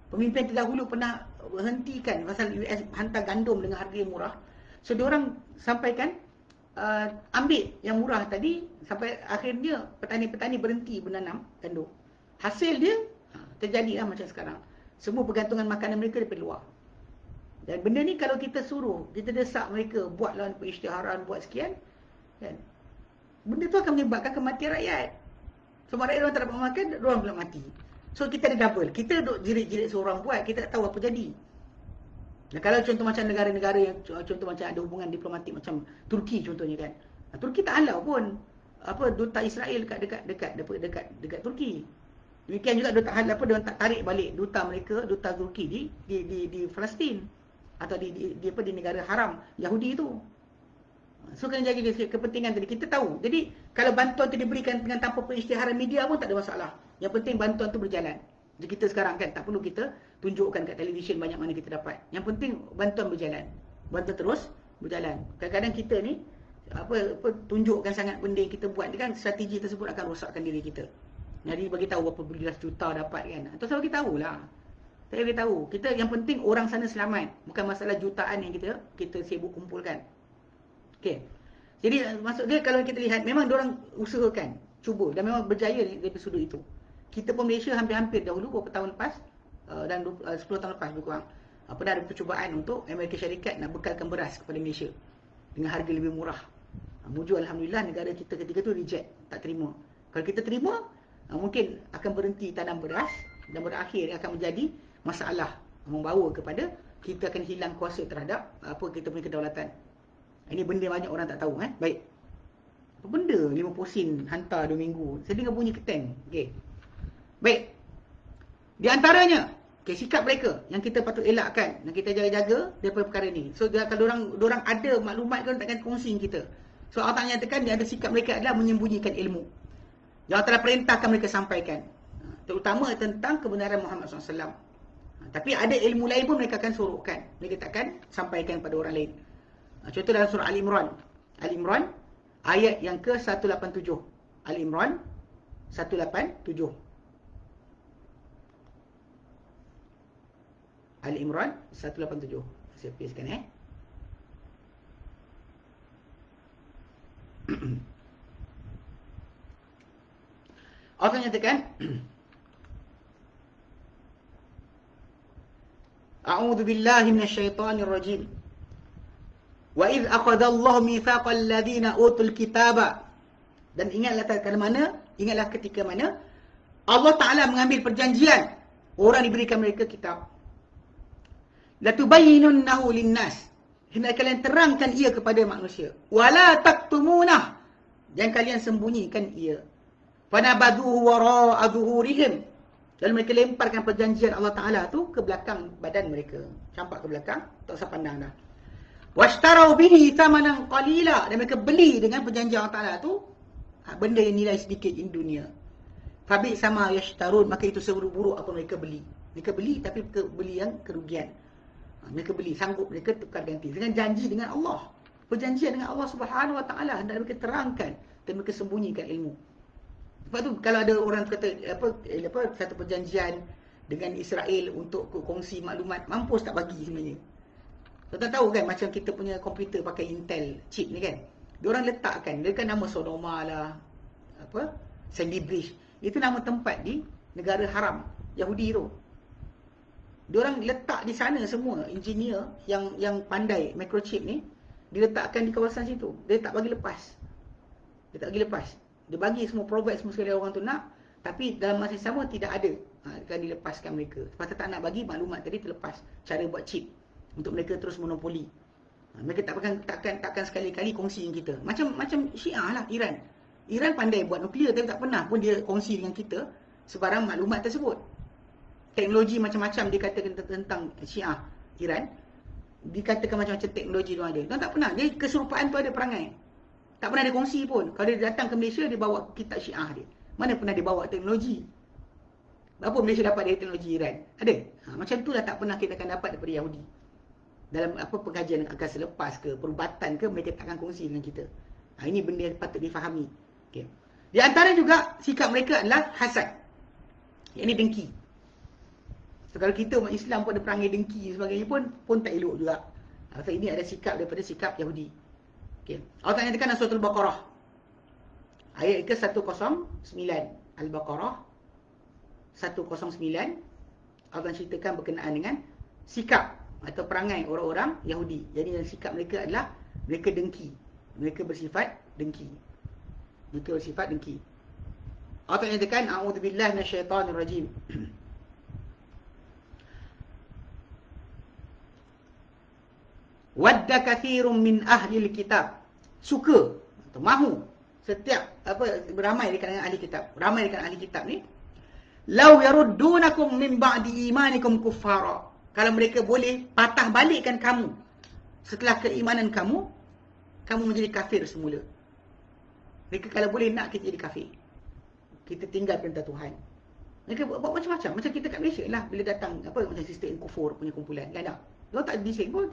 Pemimpin terdahulu pernah hentikan pasal US hantar gandum dengan harga yang murah. So diorang sampaikan ambil yang murah tadi, sampai akhirnya petani-petani berhenti menanam gandum. Hasil dia terjadilah macam sekarang. Semua pergantungan makanan mereka daripada luar. Dan benda ni kalau kita suruh, kita desak mereka buatlah perisytiharan, buat sekian, kan, benda tu akan menyebabkan kematian rakyat. Sebab rakyat orang tak dapat makan, orang pula mati. So kita ada double. Kita duduk jirit-jirit seorang buat, kita tak tahu apa jadi. Dan kalau contoh macam negara-negara yang contoh macam ada hubungan diplomatik macam Turki contohnya kan. Turki tak halau pun duta Israel dekat Turki. Demikian juga dia tak halau dia tak tarik balik duta mereka, duta Turki di Palestin atau di negara haram Yahudi itu. So kena jaga kepentingan tadi. Kita tahu. Jadi kalau bantuan tu diberikan dengan tanpa pengisytiharan media pun tak ada masalah. Yang penting bantuan tu berjalan. Jadi kita sekarang kan tak perlu kita tunjukkan kat televisyen banyak mana kita dapat. Yang penting bantuan berjalan. Bantuan terus berjalan. Kadang-kadang kita ni tunjukkan sangat benda yang kita buat ni kan, strategi tersebut akan rosakkan diri kita. Jadi bagi tahu berapa belas juta dapat kan. Atau saya bagi tahulah. Saya bagi tahu. Kita yang penting orang sana selamat. Bukan masalah jutaan yang kita sibuk kumpulkan. Okey. Jadi maksud dia kalau kita lihat memang diorang usahakan, cuba dan memang berjaya dari sudut itu. Kita pun Malaysia hampir-hampir dahulu beberapa tahun lepas dan 10 tahun lepas lebih kurang pernah ada percubaan untuk Amerika Syarikat nak bekalkan beras kepada Malaysia dengan harga lebih murah. Mujur Alhamdulillah negara kita ketika tu reject, tak terima. Kalau kita terima, mungkin akan berhenti tanam beras dan berakhir akan menjadi masalah, membawa kepada kita akan hilang kuasa terhadap kita punya kedaulatan. Ini benda banyak orang tak tahu. Baik. Apa benda 50 sen hantar 2 minggu? Saya dengar bunyi keteng. Okey. Baik. Di antaranya, sikap mereka yang kita patut elakkan dan kita jaga-jaga daripada perkara ni. So kalau orang ada maklumat kan takkan kongsi kita. So Allah Ta'ala nyatakan dia ada sikap mereka adalah menyembunyikan ilmu. Yang Allah Ta'ala perintahkan mereka sampaikan. Terutama tentang kebenaran Muhammad SAW. Tapi ada ilmu lain pun mereka akan sorokkan. Mereka takkan sampaikan pada orang lain. Contoh dalam surah Al-Imran. Al-Imran ayat yang ke-187. Al-Imran 187. Al-Imran 187. Saya pastekan Allah nyatakan A'udzu billahi minasyaitonir rajim. Wa idz akhadallahu mitsaqal ladzina utul kitaba. Dan ingatlah ketika mana Allah Taala mengambil perjanjian orang diberikan mereka kitab. La tubayyinunnahu linnas. Hendak kalian terangkan ia kepada manusia. Wala taktumunah. Jangan kalian sembunyikan ia. Fanabaduhu wara'a zuhurihim. Lalu mereka lemparkan perjanjian Allah Ta'ala tu ke belakang badan mereka. Campak ke belakang, tak usah pandang dah. Washtarau bihi thamanan qalila. Dan mereka beli dengan perjanjian Allah Ta'ala tu benda yang nilai sedikit di dunia. Fabi sama yashtarun. Maka itu seburuk-buruk apa mereka beli. Mereka beli tapi beli yang kerugian. Mereka beli, sanggup mereka tukar ganti dengan janji dengan Allah. Perjanjian dengan Allah Subhanahu Wa Ta'ala. Dan mereka terangkan dan mereka sembunyikan ilmu. Sebab tu kalau ada orang kata satu perjanjian dengan Israel untuk kongsi maklumat, mampus tak bagi sebenarnya. Tuan-tuan tahu kan macam kita punya komputer pakai Intel chip ni kan. Diorang letakkan, dia kan nama Sodoma lah, Sandy Bridge. Itu nama tempat di negara haram Yahudi tu. Diorang letak di sana semua engineer yang pandai microchip ni, diletakkan di kawasan situ. Dia tak bagi lepas. Dia bagi semua provide semua sekali orang tu nak, tapi dalam masa yang sama tidak ada akan dilepaskan mereka. Sebab tak nak bagi maklumat tadi terlepas cara buat chip untuk mereka terus monopoli. Mereka takkan sekali-kali kongsi dengan kita. Macam Syiah lah, Iran. Iran pandai buat nuklear tapi tak pernah pun dia kongsi dengan kita sebarang maklumat tersebut. Teknologi macam-macam dikatakan tentang Syiah Iran. Dikatakan macam-macam teknologi dia ada. Dia tak pernah. Dia keserupaan tu ada perangai. Tak pernah dia kongsi pun. Kalau dia datang ke Malaysia, dia bawa kitab Syiah dia. Mana pernah dia bawa teknologi? Apa Malaysia dapat dari teknologi Iran? Ada. Macam itulah tak pernah kita akan dapat daripada Yahudi. Dalam apa pengajian akan selepas ke, perubatan ke, mereka takkan kongsi dengan kita. Ini benda yang patut difahami. Okay. Di antara juga sikap mereka adalah hasad. Yang ini dengki. So, kalau kita umat Islam pun ada perangai dengki dan sebagainya pun tak elok juga. So, ini ada sikap daripada sikap Yahudi. Okay. Allah Ta'ala nyatakan dalam surah Al-Baqarah. Ayat ke 109. Al-Baqarah 109. Allah ceritakan berkenaan dengan sikap atau perangai orang-orang Yahudi. Jadi sikap mereka adalah mereka dengki. Mereka bersifat dengki. Mereka bersifat dengki. Allah Ta'ala nyatakan a'udzubillahi minasyaitonirrajim. Wadda kathirun min ahlil kitab. Suka atau mahu setiap ramai di kalangan ahli kitab. Ramai di kalangan ahli kitab ni, law yaruddunakum min ba'di imanikum kuffara. Kalau mereka boleh patah balikkan kamu setelah keimanan kamu menjadi kafir semula. Mereka kalau boleh nak kita jadi kafir. Kita tinggal perintah Tuhan. Mereka buat macam-macam. Macam kita kat Malaysia lah. Bila datang macam sistem kufur punya kumpulan. Kan tak? Dia tak bising pun.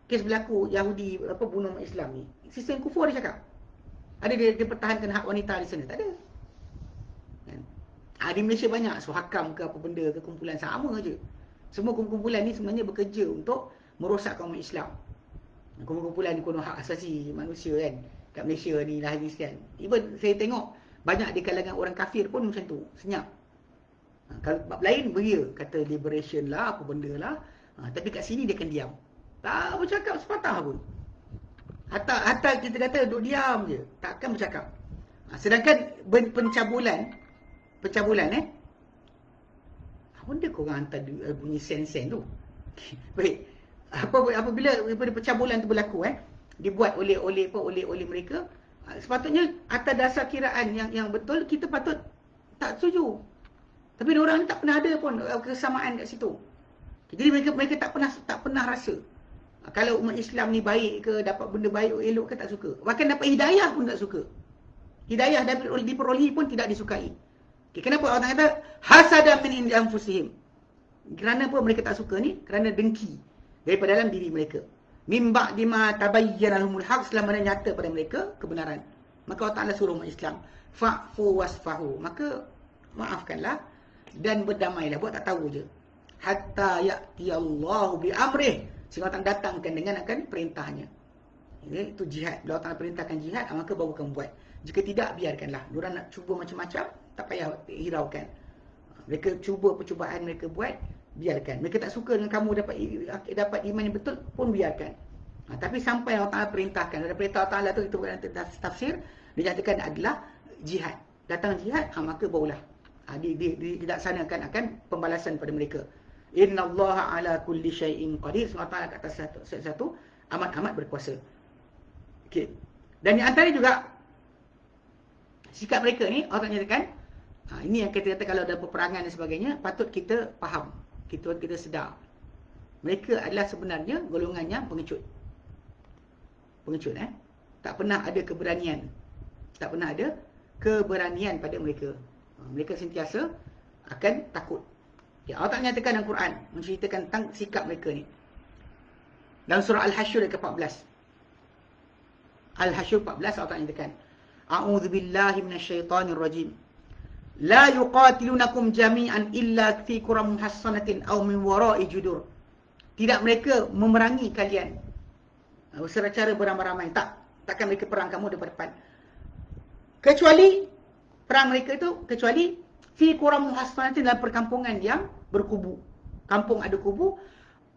Kes berlaku Yahudi bunuh umat Islam ni. Sistem kufur dia cakap. Ada dia pertahankan hak wanita di sana. Tak ada. Kan? Di Malaysia banyak. Suhakam ke apa benda ke kumpulan sama je. Semua kumpulan ni sebenarnya bekerja untuk merosakkan umat Islam. Kumpulan ni kuno hak asasi manusia kan. Kat Malaysia ni lah hadis kan. Even saya tengok banyak di kalangan orang kafir pun macam tu. Senyap. Kalau bab lain beria. Kata liberation lah, apa benda lah. Tapi kat sini dia akan diam. Tak bercakap sepatah pun. Hatta kita kata duduk diam je. Takkan bercakap. Sedangkan pencabulan apa benda korang hantar bunyi sen-sen tu? Baik. Apabila pencabulan tu berlaku dibuat oleh mereka, sepatutnya atas dasar kiraan yang betul kita patut tak setuju. Tapi orang ni tak pernah ada pun kesamaan kat situ. Jadi mereka tak pernah rasa kalau umat Islam ni baik ke, dapat benda baik elok ke tak suka. Bahkan dapat hidayah pun tak suka. Hidayah diperolehi pun tidak disukai. Kenapa orang kata hasada min indi anfusihim? Kerana apa mereka tak suka ni? Kerana dengki daripada dalam diri mereka. Min ba'di ma tabayyana lahumul haq, setelah mana nyata pada mereka kebenaran. Maka Allah Ta'ala suruh umat Islam, fa'fu wasfahu. Maka maafkanlah dan berdamailah, buat tak tahu je. Hatta ya'ti Allahu bi amrih, sehingga Allah datangkan dengan akan perintahnya. Itu jihad. Bila Allah Ta'ala perintahkan jihad, maka baru kamu buat. Jika tidak, biarkanlah. Diorang nak cuba macam-macam, tak payah hiraukan. Mereka cuba percubaan mereka buat, biarkan. Mereka tak suka dengan kamu dapat iman yang betul pun biarkan. Tapi sampai Allah Ta'ala perintahkan. Ada perintah Allah Ta'ala tu kita buat tafsir, dinyatakan adalah jihad. Datang jihad, maka barulah dilaksanakan akan pembalasan pada mereka. Innallaha ala kulli syai'in qadir. Allah Ta'ala kata satu amat berkuasa. Okey. Dan di antara juga sikap mereka ni, Allah nyatakan, ini yang kita kata kalau ada peperangan dan sebagainya, patut kita faham. Kita sedar. Mereka adalah sebenarnya golongannya pengecut. Pengecut tak pernah ada keberanian. Tak pernah ada keberanian pada mereka. Mereka sentiasa akan takut. Ya, Allah tak nyatakan dalam Quran menceritakan tentang sikap mereka ni. Dalam surah Al-Hasyr ayat ke-14. Al-Hasyr 14 Allah tak nyatakan, a'udzubillahi minasyaitonirrajim. La yuqatilunakum jami'an illa fi quram muhassanatin aw min wara'i judur. Tidak mereka memerangi kalian secara beramai-ramai. Takkan mereka perang kamu depan-depan. Kecuali perang mereka itu fi quram muhassanatin, dalam perkampungan yang berkubu. Kampung ada kubu,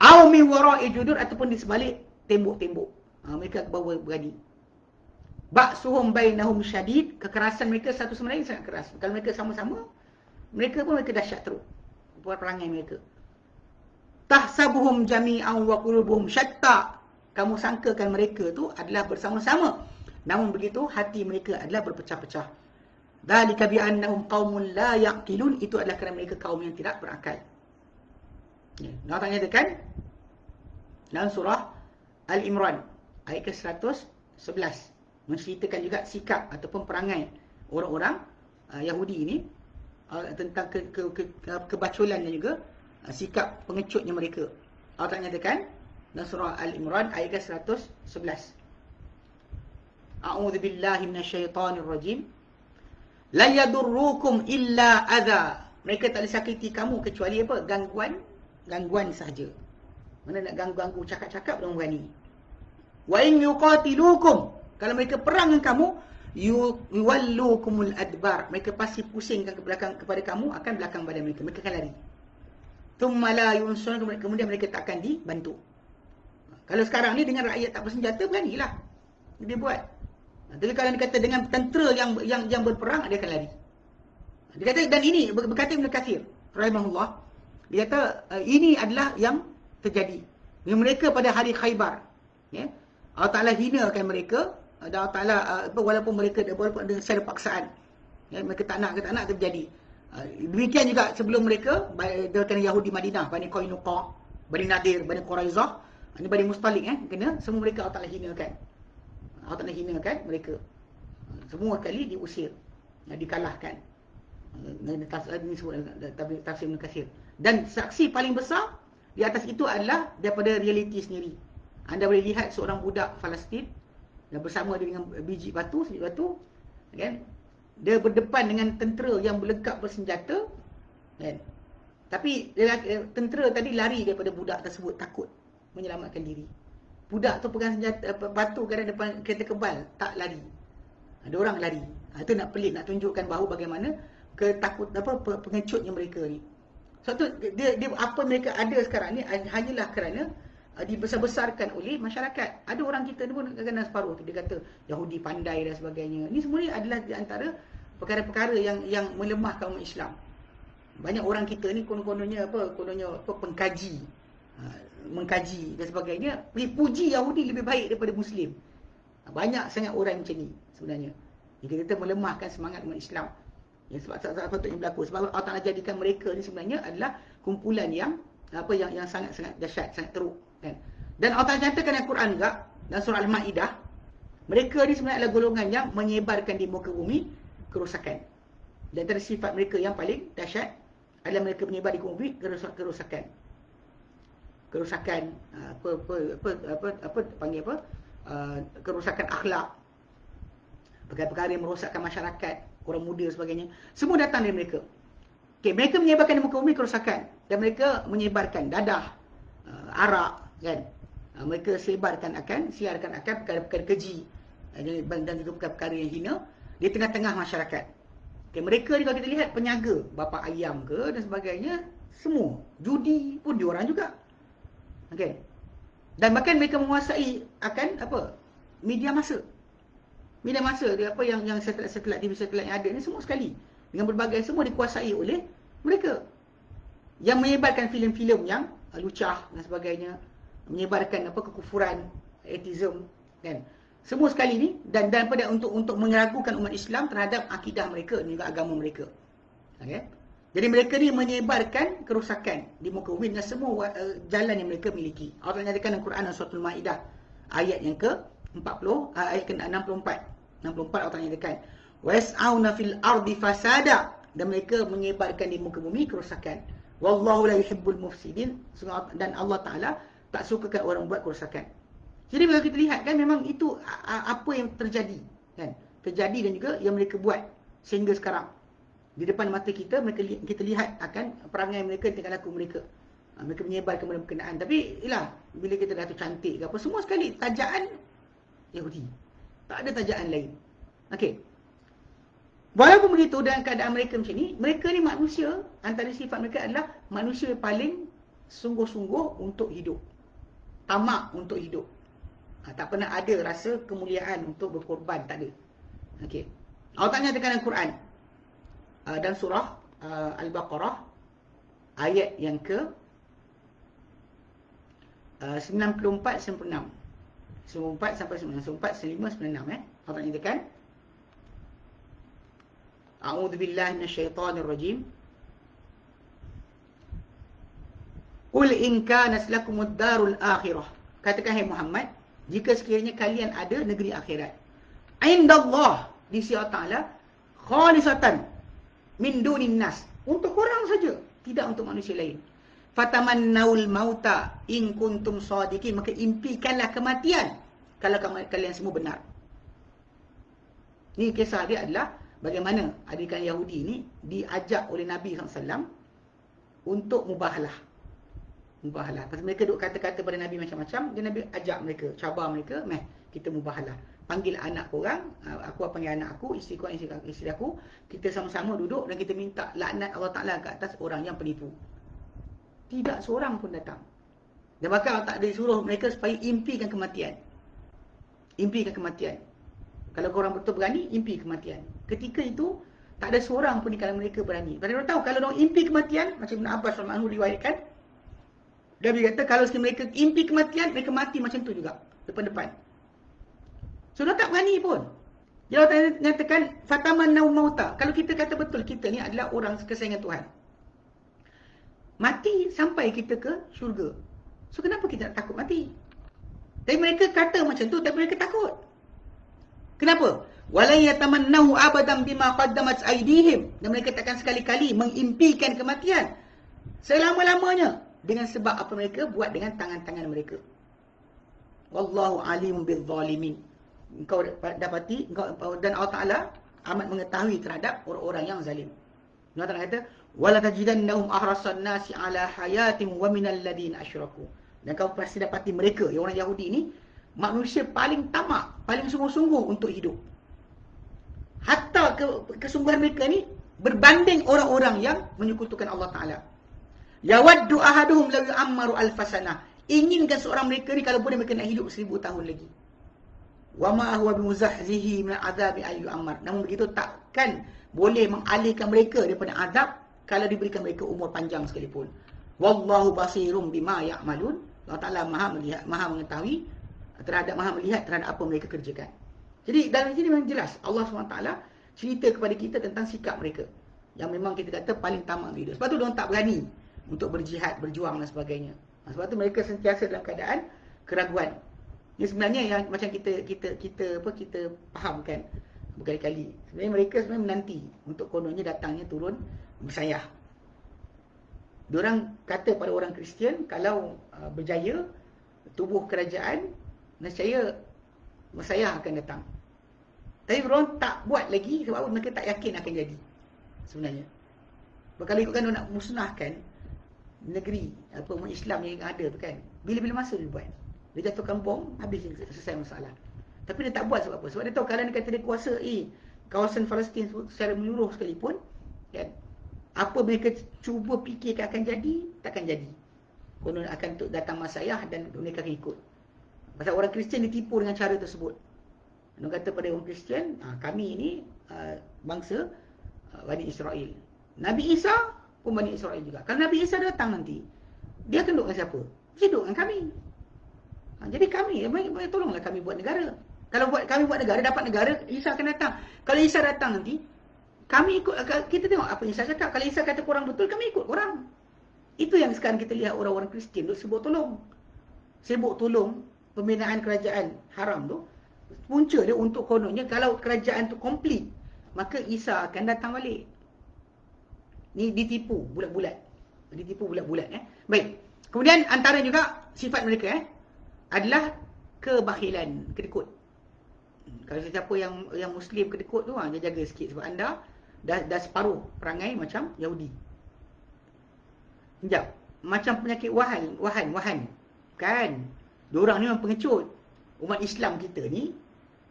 aw min wara'i judur, ataupun di sebalik tembok-tembok. Mereka bawa berani. Ba'suhum bainahum syadid, kekerasan mereka satu sama lain sangat keras. Kalau mereka sama-sama, mereka dahsyat teruk buat perangai mereka. Tahsabuhum jami'an wa qulubuhum syatta, kamu sangkakan mereka tu adalah bersama-sama. Namun begitu hati mereka adalah berpecah-pecah. Dzalika bi annahum qaumun la yaqilun, itu adalah kerana mereka kaum yang tidak berakal. Ya, Allah Ta'ala nyatakan dalam surah Al-Imran ayat ke-111 menceritakan juga sikap ataupun perangai orang-orang Yahudi ini tentang kebaculan dan juga sikap pengecutnya mereka. Allah Ta'ala nyatakan dalam surah Al-Imran ayat ke-111, A'udzu billahi minasyaitonir rajim. La yadurrukum illa adza. Mereka tak boleh sakiti kamu kecuali apa? Gangguan sahaja. Mana nak ganggu cakap-cakap dengan berani. Wa in yuqatilukum, kalau mereka perang dengan kamu, yuwallukumul adbar, mereka pasti pusingkan ke belakang kepada kamu, akan belakang badan mereka, mereka akan lari. Thumma la yunsun, kemudian mereka tak akan dibantu. Kalau sekarang ni dengan rakyat tak bersenjata, beranilah dia buat. Tapi kalau dia kata dengan tentera yang berperang, dia akan lari. Dia kata, dan ini berkata Ibn Katsir rahimahullah, dia kata ini adalah yang terjadi dengan mereka pada hari Khaybar. Ya, Allah Ta'ala hinakan mereka, dan Allah Ta'ala walaupun mereka dengan secara paksaan, ya, mereka tak nak terjadi. Demikian juga sebelum mereka dengan Yahudi Madinah, Bani Qainuqa, Bani Nadir, Bani Quraizah, ini Bani Mustalik, kena semua mereka Allah Ta'ala hinakan. Allah Ta'ala hinakan mereka. Semua kali diusir, dikalahkan. Ini sebut tafsir Ibn Katsir. Dan saksi paling besar di atas itu adalah daripada realiti sendiri. Anda boleh lihat seorang budak Palestin dan bersama dia dengan biji batu, kan? Dia berdepan dengan tentera yang berlengkap bersenjata, kan? Tapi tentera tadi lari daripada budak tersebut, takut menyelamatkan diri. Budak tu pegang senjata batu kat depan kereta kebal, tak lari. Ada orang lari. Itu nak pelik, nak tunjukkan bahawa bagaimana ketakut pengecutnya mereka ni. Sebab tu dia apa mereka ada sekarang ni hanyalah kerana dibesar-besarkan oleh masyarakat. Ada orang kita ni pun kadang-kadang separuh tu dia kata Yahudi pandai dan sebagainya. Ni semua ni adalah di antara perkara-perkara yang melemahkan umat Islam. Banyak orang kita ni kononnya pengkaji, mengkaji dan sebagainya, puji Yahudi lebih baik daripada Muslim. Banyak sangat orang macam ni sebenarnya. Jika kita melemahkan semangat umat Islam. Ya, sebab sepatutnya berlaku. Sebab Allah Ta'ala jadikan mereka ni sebenarnya adalah kumpulan yang sangat-sangat dahsyat, sangat teruk, kan? Dan Allah Ta'ala nyatakan dalam Quran juga, dalam surah Al-Ma'idah, mereka ni sebenarnya adalah golongan yang menyebarkan di muka bumi kerosakan. Dan antara sifat mereka yang paling dahsyat adalah mereka menyebar di muka bumi kerosakan. Kerosakan kerosakan akhlak, perkara-perkara yang merosakkan masyarakat, orang muda sebagainya, semua datang dari mereka. Okay, mereka menyebarkan di muka bumi kerosakan, dan mereka menyebarkan dadah, arak, kan? Mereka siarkan akan perkara-perkara keji dan juga perkara-perkara yang hina di tengah-tengah masyarakat. Okay, mereka ni kalau kita lihat penyaga bapa ayam ke dan sebagainya, semua judi pun diorang juga. Okay. Dan bahkan mereka menguasai akan media masa. Media masa dia yang satelit TV satelit yang ada ni semua sekali dengan berbagai semua dikuasai oleh mereka. Yang menyebarkan filem-filem yang lucah dan sebagainya, menyebarkan kekufuran, atheism, kan? Semua sekali ni dan pada untuk meragukan umat Islam terhadap akidah mereka dan juga agama mereka. Okay? Jadi mereka ni menyebarkan kerosakan di muka bumi dengan semua jalan yang mereka miliki. Allah nyatakan dalam Quran surah Al-Maidah ayat yang ke-40, ayat ke-64. 64 Allah nyatakan, "Was'auna fil ardi fasada." Dan mereka menyebarkan di muka bumi kerosakan. Wallahu la yuhibbul mufsidin. Dan Allah Ta'ala tak sukakan orang buat kerosakan. Jadi kalau kita lihat kan memang itu apa yang terjadi, kan? Terjadi dan juga yang mereka buat sehingga sekarang. Di depan mata kita kita lihat akan perangai mereka, tingkah laku mereka. Mereka menyebarkan benda berkenaan. Tapi ialah bila kita dah tu cantik ke apa, semua sekali tajaan Yahudi. Tak ada tajaan lain. Okey. Walaupun begitu dalam keadaan mereka macam ni, mereka ni manusia, antara sifat mereka adalah manusia yang paling sungguh-sungguh untuk hidup. Tamak untuk hidup. Tak pernah ada rasa kemuliaan untuk berkorban, tak ada. Okey. Allah Ta'ala nyatakan dalam Quran dan surah Al-Baqarah ayat yang ke 94-96. 94 sampai 94, 95, 96 Allah nyatakan A'udzubillahi minasyaitonirrajim. Qul in kanas lakumud darul akhirah. Katakan hai Muhammad, jika sekiranya kalian ada negeri akhirat. Indallah, di sisi Allah Ta'ala, khalisatan min dunin nas. Untuk orang saja, tidak untuk manusia lain. Fatamannaul mauta in kuntum shadiqin. Maka impikanlah kematian kalau kalian semua benar. Ni kisah dia adalah bagaimana adik-adik Yahudi ni diajak oleh Nabi SAW untuk mubahalah. Pasal mereka duk kata-kata pada Nabi macam-macam, dia Nabi ajak mereka, cabar mereka, kita mubahalah. Panggil anak korang, aku panggil anak aku, isteri korang, isteri aku, kita sama-sama duduk dan kita minta laknat Allah Ta'ala ke atas orang yang penipu. Tidak seorang pun datang. Dan bahkan Allah Ta'ala disuruh mereka supaya impikan kematian. Impikan kematian. Kalau korang betul berani, impi kematian. Ketika itu, tak ada seorang pun di kalangan mereka berani. Padahal mereka tahu, kalau mereka impi kematian, macam Ibn Abbas SAW riwayatkan, Nabi kata, kalau mereka impi kematian, mereka mati macam tu juga. Depan-depan. So, mereka tak berani pun. Jadi Allah nyatakan, Fatamannau mauta. Kalau kita kata betul, kita ni adalah orang kesayangan Tuhan. Mati sampai kita ke syurga. So, kenapa kita tak takut mati? Tapi mereka kata macam tu, tapi mereka takut. Kenapa? Wala yatamannahu abadan bima qaddamat aydihim. Dan mereka takkan sekali-kali mengimpikan kematian selama-lamanya dengan sebab apa mereka buat dengan tangan-tangan mereka. Wallahu alimun bizzalimin. Engkau dapati dan Allah Taala amat mengetahui terhadap orang-orang yang zalim. Allah Taala kata, "Wala tajidannahum ahrasan nasi ala hayatin wa minal ladina asyraku." Dan kau pasti dapati mereka, yang orang Yahudi ni, manusia paling tamak, paling sungguh-sungguh untuk hidup. Hatta kesungguhan mereka ni berbanding orang-orang yang menyekutukan Allah Ta'ala. Yawaddu ahaduhum law yu'ammaru alfasana. Inginkan seorang mereka ni kalau boleh mereka nak hidup 1000 tahun lagi. Wa ma huwa bimuzahzihi min azabi ay yu'ammar. Namun begitu takkan boleh mengalihkan mereka daripada azab kalau diberikan mereka umur panjang sekalipun. Wallahu basirum bima ya'malun. Allah Ta'ala Maha melihat, Maha mengetahui Maha melihat terhadap apa mereka kerjakan. Jadi dalam sini memang jelas Allah SWT cerita kepada kita tentang sikap mereka yang memang kita kata paling tamak hidup. Sebab tu diorang tak berani untuk berjihad, berjuang dan sebagainya. Sebab tu mereka sentiasa dalam keadaan keraguan. Ini sebenarnya yang macam kita fahamkan berkali-kali. Sebenarnya mereka menanti untuk kononnya datangnya turun Mesiah. Diorang kata pada orang Kristian, kalau berjaya tubuh kerajaan, nescaya Mesiah akan datang. Tapi diorang tak buat lagi sebab mereka tak yakin akan jadi. Sebenarnya. Kalau ikutkan diorang nak musnahkan negeri umat Islam yang ada tu kan, bila-bila masa dia buat. Dia jatuhkan bom, habis selesai masalah. Tapi dia tak buat sebab apa? Sebab dia tahu kalau dia kata dia kuasa kawasan Palestin secara menyeluruh sekalipun, kan, apa mereka cuba fikirkan akan jadi, takkan jadi. Konon akan datang Mesiah dan mereka akan ikut. Pasal orang Kristian ditipu dengan cara tersebut. Dia kata pada orang Kristian, kami ini bangsa Bani Israel. Nabi Isa pun Bani Israel juga. Kalau Nabi Isa datang nanti, dia akan duduk dengan siapa? Dia duduk dengan kami. Jadi kami, tolonglah kami buat negara. Kalau kami buat negara, dapat negara, Isa akan datang. Kalau Isa datang nanti, kami ikut, kita tengok apa Isa cakap. Kalau Isa kata korang betul, kami ikut korang. Itu yang sekarang kita lihat orang-orang Kristian duk sibuk tolong. Sibuk tolong pembinaan kerajaan haram tu. Punca dia untuk kononnya kalau kerajaan tu komplit, maka Isa akan datang balik. Ni ditipu bulat-bulat. Baik. Kemudian antara juga sifat mereka adalah kebakhilan, kedekut. Kalau siapa yang Muslim kedekut tu, dia jaga sikit sebab anda dah separuh perangai macam Yahudi. Sekejap. Macam penyakit wahan. Kan? Diorang ni memang pengecut. Umat Islam kita ni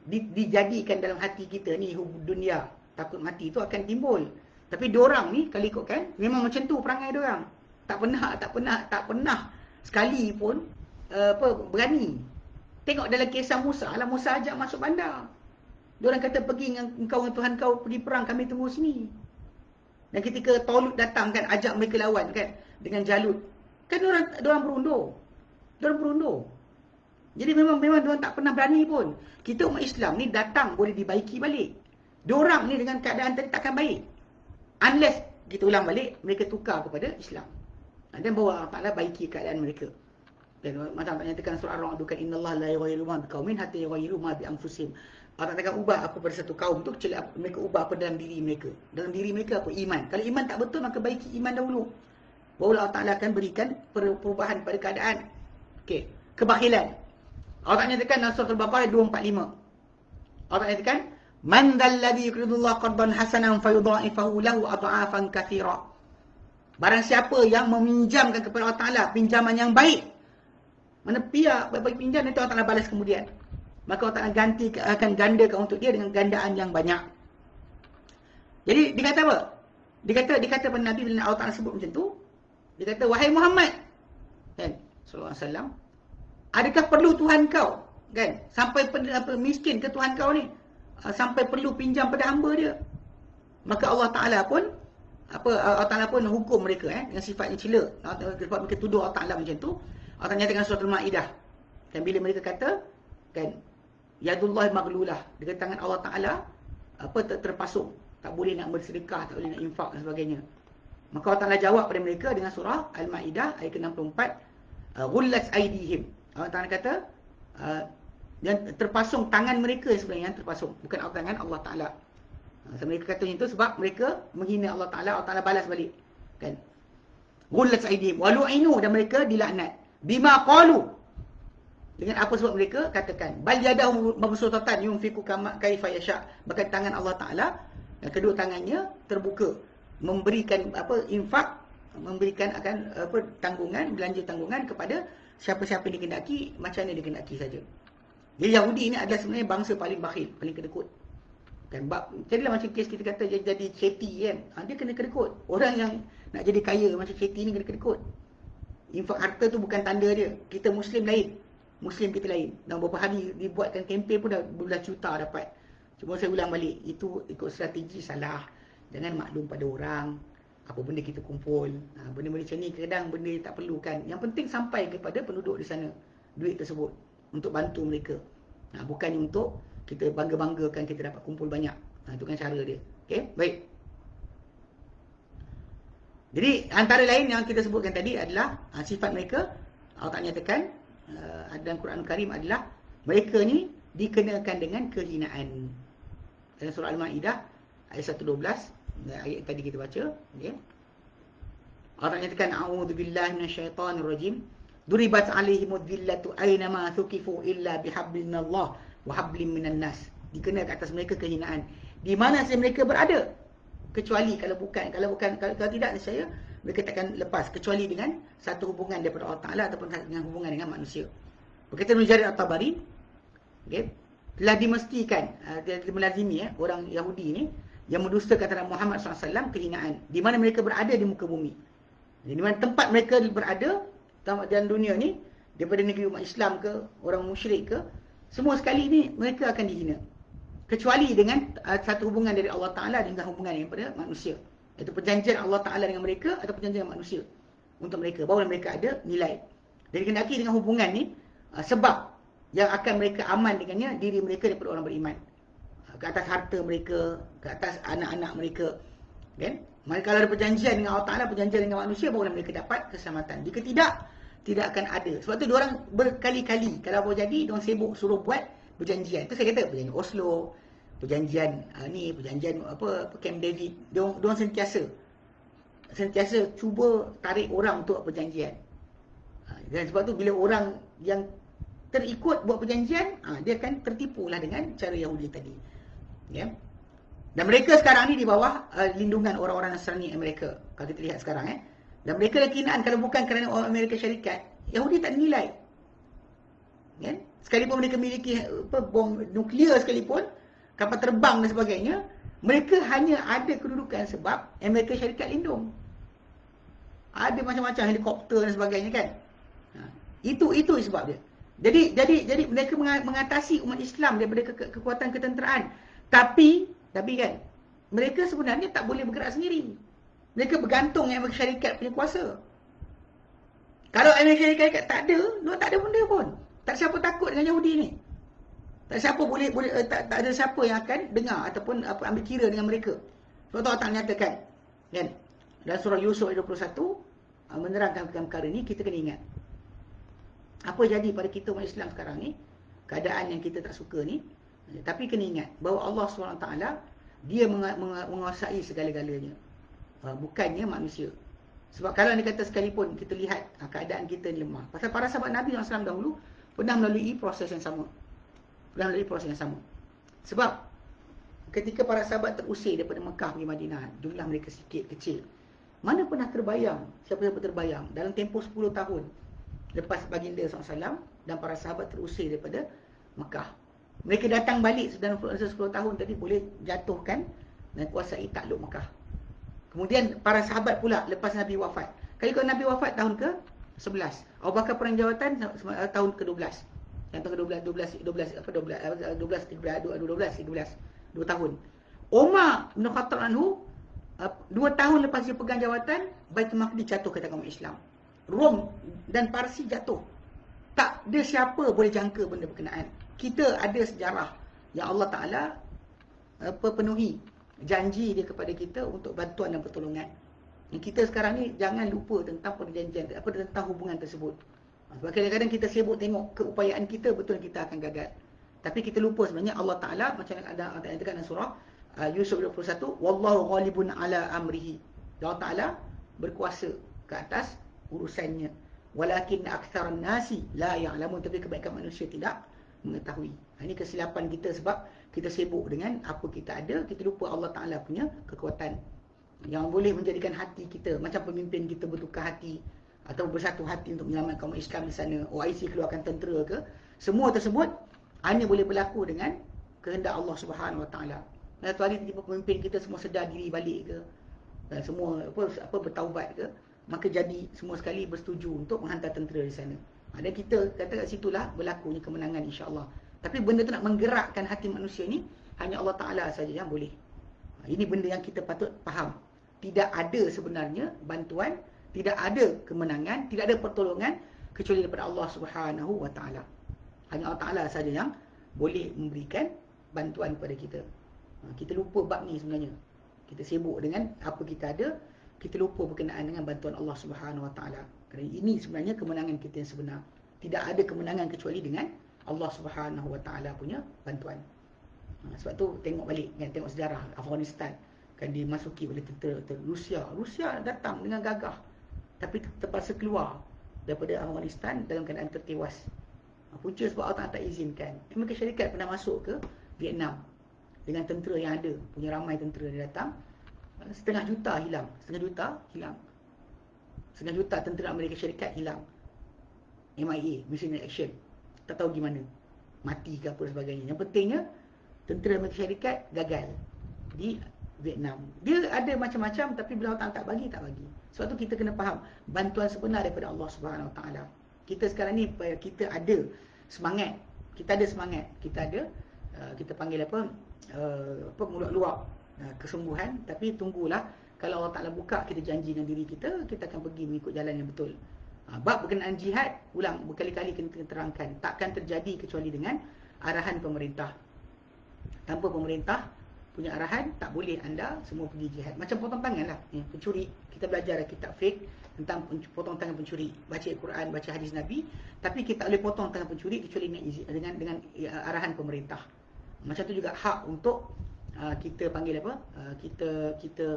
dijadikan dalam hati kita ni hubub dunia, takut mati tu akan timbul. Tapi diorang ni kalau ikutkan memang macam tu perangai diorang. Tak pernah sekali pun berani. Tengok dalam kisah Musa lah, Musa ajak masuk bandar. Diorang kata pergi dengan engkau dengan Tuhan kau pergi perang, kami tunggu sini. Dan ketika Talut datang kan, ajak mereka lawan kan dengan Jalut. Kan diorang berundur. Jadi memang diorang tak pernah berani pun. Kita umat Islam ni datang boleh dibaiki balik. Diorang ni dengan keadaan tadi takkan baik. Unless kita ulang balik, mereka tukar kepada Islam. Dan bawa Allah Ta'ala baiki keadaan mereka. Dan macam tak nyatakan surah Ar-Ra'd kan, innallaha la yughayyiru ma biqaumin hatta yughayyiru ma bi anfusihim. Allah tak akan ubah apa pada satu kaum tu kecuali mereka ubah apa dalam diri mereka. Dalam diri mereka apa? Iman. Kalau iman tak betul, maka baiki iman dahulu. Baru Allah Ta'ala akan berikan perubahan pada keadaan. Okey. Kebakhilan. Allah tak nyatakan dalam surah Al-Baqarah 245. Allah tak nyatakan, man dzalladzi yuqridullaha qardan hasanan fayudha'ifahu lahu adha'afan katsira. Barang siapa yang meminjamkan kepada Allah Ta'ala pinjaman yang baik, mana pihak bagi pinjam, nanti Allah Ta'ala balas kemudian. Maka Allah Ta'ala akan gandakan untuk dia dengan gandaan yang banyak. Jadi dikata apa? Dikata pada Nabi bila Allah Ta'ala sebut macam tu, dia kata, wahai Muhammad, kan, sallallahu alaihi wasallam, adakah perlu Tuhan kau, kan, sampai miskin ke Tuhan kau ni, sampai perlu pinjam pada hamba dia? Maka Allah Ta'ala pun Allah Ta'ala pun hukum mereka dengan sifat yang cela. Sebab mereka tuduh Allah Ta'ala macam tu. Allah Ta'ala nyatakan surah Al-Ma'idah, kan, bila mereka kata, kan, yadullah maghlulah, dengan tangan Allah Ta'ala terpasung, tak boleh nak bersedekah, tak boleh nak infak dan sebagainya. Maka Allah Ta'ala jawab pada mereka dengan surah Al-Ma'idah ayat ke-64, ghullat aydihim. Allah Ta'ala kata, yang terpasung tangan mereka sebenarnya yang terpasung, bukan tangan Allah Ta'ala. So, mereka kata macam tu sebab mereka menghina Allah Ta'ala. Allah Ta'ala balas balik, kan, ghullat aydihim wa lu'inu, dan mereka dilaknat bima qalu, dengan apa sebab mereka katakan, bal yadahu mabsutatan yunfiqu kama kaifa yasha, bahkan tangan Allah Ta'ala, kedua tangannya terbuka, memberikan infak, memberikan akan tanggungan, belanja tanggungan kepada siapa-siapa yang dikehendaki, macam mana dikehendaki saja. Jadi Yahudi ini adalah sebenarnya bangsa paling bakhil, paling kedekut. Kan, jadilah macam kes kita kata jadi ceti, kan, dia kena kedekut. Orang yang nak jadi kaya macam ceti ni kena kedekut. Infak harta tu bukan tanda dia. Kita Muslim lain, Muslim kita lain. Dan beberapa hari dibuatkan kempen pun dah belas juta dapat. Cuma saya ulang balik, itu ikut strategi salah. Jangan maklum pada orang apa benda kita kumpul. Benda-benda macam ni kadang benda yang tak perlu, kan. Yang penting sampai kepada penduduk di sana duit tersebut untuk bantu mereka. Bukannya untuk kita bangga-banggakan kita dapat kumpul banyak. Itu kan cara dia. Okey, baik. Jadi antara lain yang kita sebutkan tadi adalah sifat mereka. Allah tak nyatakan dalam Quran Karim adalah mereka ni dikenakan dengan kehinaan. Dalam surah Al-Ma'idah ayat 112, ayat tadi kita baca, okey. Allah nyatakan, a'udzubillahi minasyaitonir rajim, duribat 'alaihimud dhillatu aynama thuqifu illa bihablin minallah wa hablin minan nas. Dikenakan atas mereka kehinaan di mana saja mereka berada, kecuali kalau tidak, saya mereka takkan lepas kecuali dengan satu hubungan daripada Allah Ta'ala ataupun dengan hubungan dengan manusia. Berkata Ibn Jarir At-Tabari, okay, telah dimestikan, melazimi orang Yahudi ni yang mendustakan terhadap Muhammad SAW kehinaan di mana mereka berada di muka bumi. Di mana tempat mereka berada dalam dunia ni, daripada negeri umat Islam ke, orang musyrik ke, semua sekali ni mereka akan dihina. Kecuali dengan satu hubungan dari Allah Ta'ala dengan hubungan daripada manusia. Itu perjanjian Allah Ta'ala dengan mereka atau perjanjian dengan manusia untuk mereka. Bahawa mereka ada nilai. Jadi kendaki dengan hubungan ni, sebab yang akan mereka aman dengannya diri mereka daripada orang beriman. Ke atas harta mereka, ke atas anak-anak mereka. Kan? Maka kalau ada perjanjian dengan Allah Ta'ala, perjanjian dengan manusia, barulah mereka dapat keselamatan. Jika tidak akan ada. Sebab tu diorang berkali-kali, kalau apa jadi, diorang sibuk suruh buat perjanjian. Itu saya kata, perjanjian Oslo, perjanjian perjanjian Camp David. Diorang sentiasa cuba tarik orang untuk buat perjanjian. Dan sebab tu bila orang yang terikut buat perjanjian, dia akan tertipulah dengan cara Yahudi tadi. Ya. Dan mereka sekarang ni di bawah lindungan orang-orang Nasrani Amerika. Kalau kita lihat sekarang dan mereka dah kinaan kalau bukan kerana orang Amerika Syarikat, Yahudi tak dinilai. Ya. Sekalipun mereka memiliki bom nuklear sekalipun, kapal terbang dan sebagainya, mereka hanya ada kedudukan sebab Amerika Syarikat lindung. Ada macam-macam helikopter dan sebagainya, kan. Itu sebab dia. Jadi mereka mengatasi umat Islam daripada kekuatan ketenteraan. Tapi kan, mereka sebenarnya tak boleh bergerak sendiri. Mereka bergantung dengan Amerika Syarikat punya kuasa. Kalau Amerika Syarikat tak ada, mereka tak ada benda pun. Tak siapa takut dengan Yahudi ni. Tak siapa boleh tak ada siapa yang akan dengar ataupun ambil kira dengan mereka. Sebab tu Allah Ta'ala nyatakan, kan? Dalam surah Yusuf ayat 21, menerangkan perkara ni, kita kena ingat. Apa jadi pada kita umat Islam sekarang ni, keadaan yang kita tak suka ni, tapi kena ingat bahawa Allah SWT, dia menguasai segala-galanya. Bukannya manusia. Sebab kalau dia kata sekalipun kita lihat keadaan kita ni lemah. Pasal para sahabat Nabi SAW dahulu pernah melalui proses yang sama. Sebab ketika para sahabat terusir daripada Mekah pergi Madinah, jumlah mereka sikit, kecil. Mana pernah terbayang, siapa-siapa terbayang, dalam tempoh 10 tahun lepas baginda SAW dan para sahabat terusir daripada Mekah, mereka datang balik dalam 10 tahun tadi boleh jatuhkan dan kuasai takluk Mekah. Kemudian para sahabat pula lepas Nabi wafat. Kalau Nabi wafat tahun ke-11, Abu Bakar perang jawatan tahun ke-12. Yang tahun ke-12, 2 tahun. Umar bin Khattab anhu 2 tahun lepas dia pegang jawatan, Baitul Maqdis jatuh ke tangan umat Islam. Rom dan Parsi jatuh. Tak ada siapa boleh jangka benda berkenaan. Kita ada sejarah yang Allah Ta'ala penuhi janji dia kepada kita untuk bantuan dan pertolongan. Yang kita sekarang ni jangan lupa tentang perjanjian, tentang hubungan tersebut. Sebab kadang-kadang kita sibuk tengok keupayaan kita, betul kita akan gagal. Tapi kita lupa sebenarnya Allah Ta'ala, macam ada dalam surah Yusuf 21, wallahu ghalibun ala amrihi. Allah Ta'ala berkuasa ke atas urusannya. Walakin aktsaran nasi la ya'lamun, tapi kebanyakan manusia tidak mengetahui. Ini kesilapan kita sebab kita sibuk dengan apa kita ada, kita lupa Allah Ta'ala punya kekuatan yang boleh menjadikan hati kita, macam pemimpin kita bertukar hati atau bersatu hati untuk menyelamatkan umat Islam di sana, OIC keluarkan tentera ke, semua tersebut hanya boleh berlaku dengan kehendak Allah Subhanahu Wa Ta'ala. Satu hari tiba pemimpin kita semua sedar diri balik ke, dan semua bertaubat ke, maka jadi semua sekali bersetuju untuk menghantar tentera di sana. Dan kita kata kat situlah berlakunya kemenangan, insya-Allah. Tapi benda tu nak menggerakkan hati manusia ni hanya Allah Ta'ala saja yang boleh. Ini benda yang kita patut faham. Tidak ada sebenarnya bantuan, tidak ada kemenangan, tidak ada pertolongan kecuali daripada Allah Subhanahu Wa Ta'ala. Hanya Allah Ta'ala saja yang boleh memberikan bantuan kepada kita. Kita lupa bab ni sebenarnya. Kita sibuk dengan apa kita ada, kita lupa berkenaan dengan bantuan Allah Subhanahu Wa Ta'ala. Kerana ini sebenarnya kemenangan kita yang sebenar. Tidak ada kemenangan kecuali dengan Allah Subhanahu Wa Ta'ala punya bantuan. Sebab tu tengok balik kan, tengok sejarah Afghanistan kan dimasuki oleh tentera Rusia datang dengan gagah tapi terpaksa keluar daripada Afghanistan dalam keadaan tertewas. Punca sebab Allah tak izinkan. Amerika Syarikat pernah masuk ke Vietnam dengan tentera yang ada, punya ramai tentera dia datang, 500,000 hilang, 500,000 tentera Amerika Syarikat hilang. MIA, Mission in Action, tak tahu gimana, mati ke apa sebagainya. Yang pentingnya tentera Amerika Syarikat gagal di Vietnam. Dia ada macam-macam, tapi bila Allah tak bagi. Sebab tu kita kena faham bantuan sebenar daripada Allah Subhanahu Wa Ta'ala. Kita sekarang ni kita ada semangat, kita panggil mulut luak kesembuhan, tapi tunggulah kalau Allah Ta'ala buka, kita janji dengan diri kita akan pergi mengikut jalan yang betul. Bab berkenaan jihad, ulang berkali-kali kena terangkan, takkan terjadi kecuali dengan arahan pemerintah. Tanpa pemerintah punya arahan, tak boleh anda semua pergi jihad. Macam potong tangan lah, pencuri. Kita belajar kitab fiqh tentang potong tangan pencuri, baca Al-Quran, baca hadis Nabi, tapi kita boleh potong tangan pencuri kecuali dengan arahan pemerintah. Macam tu juga hak untuk kita panggil kita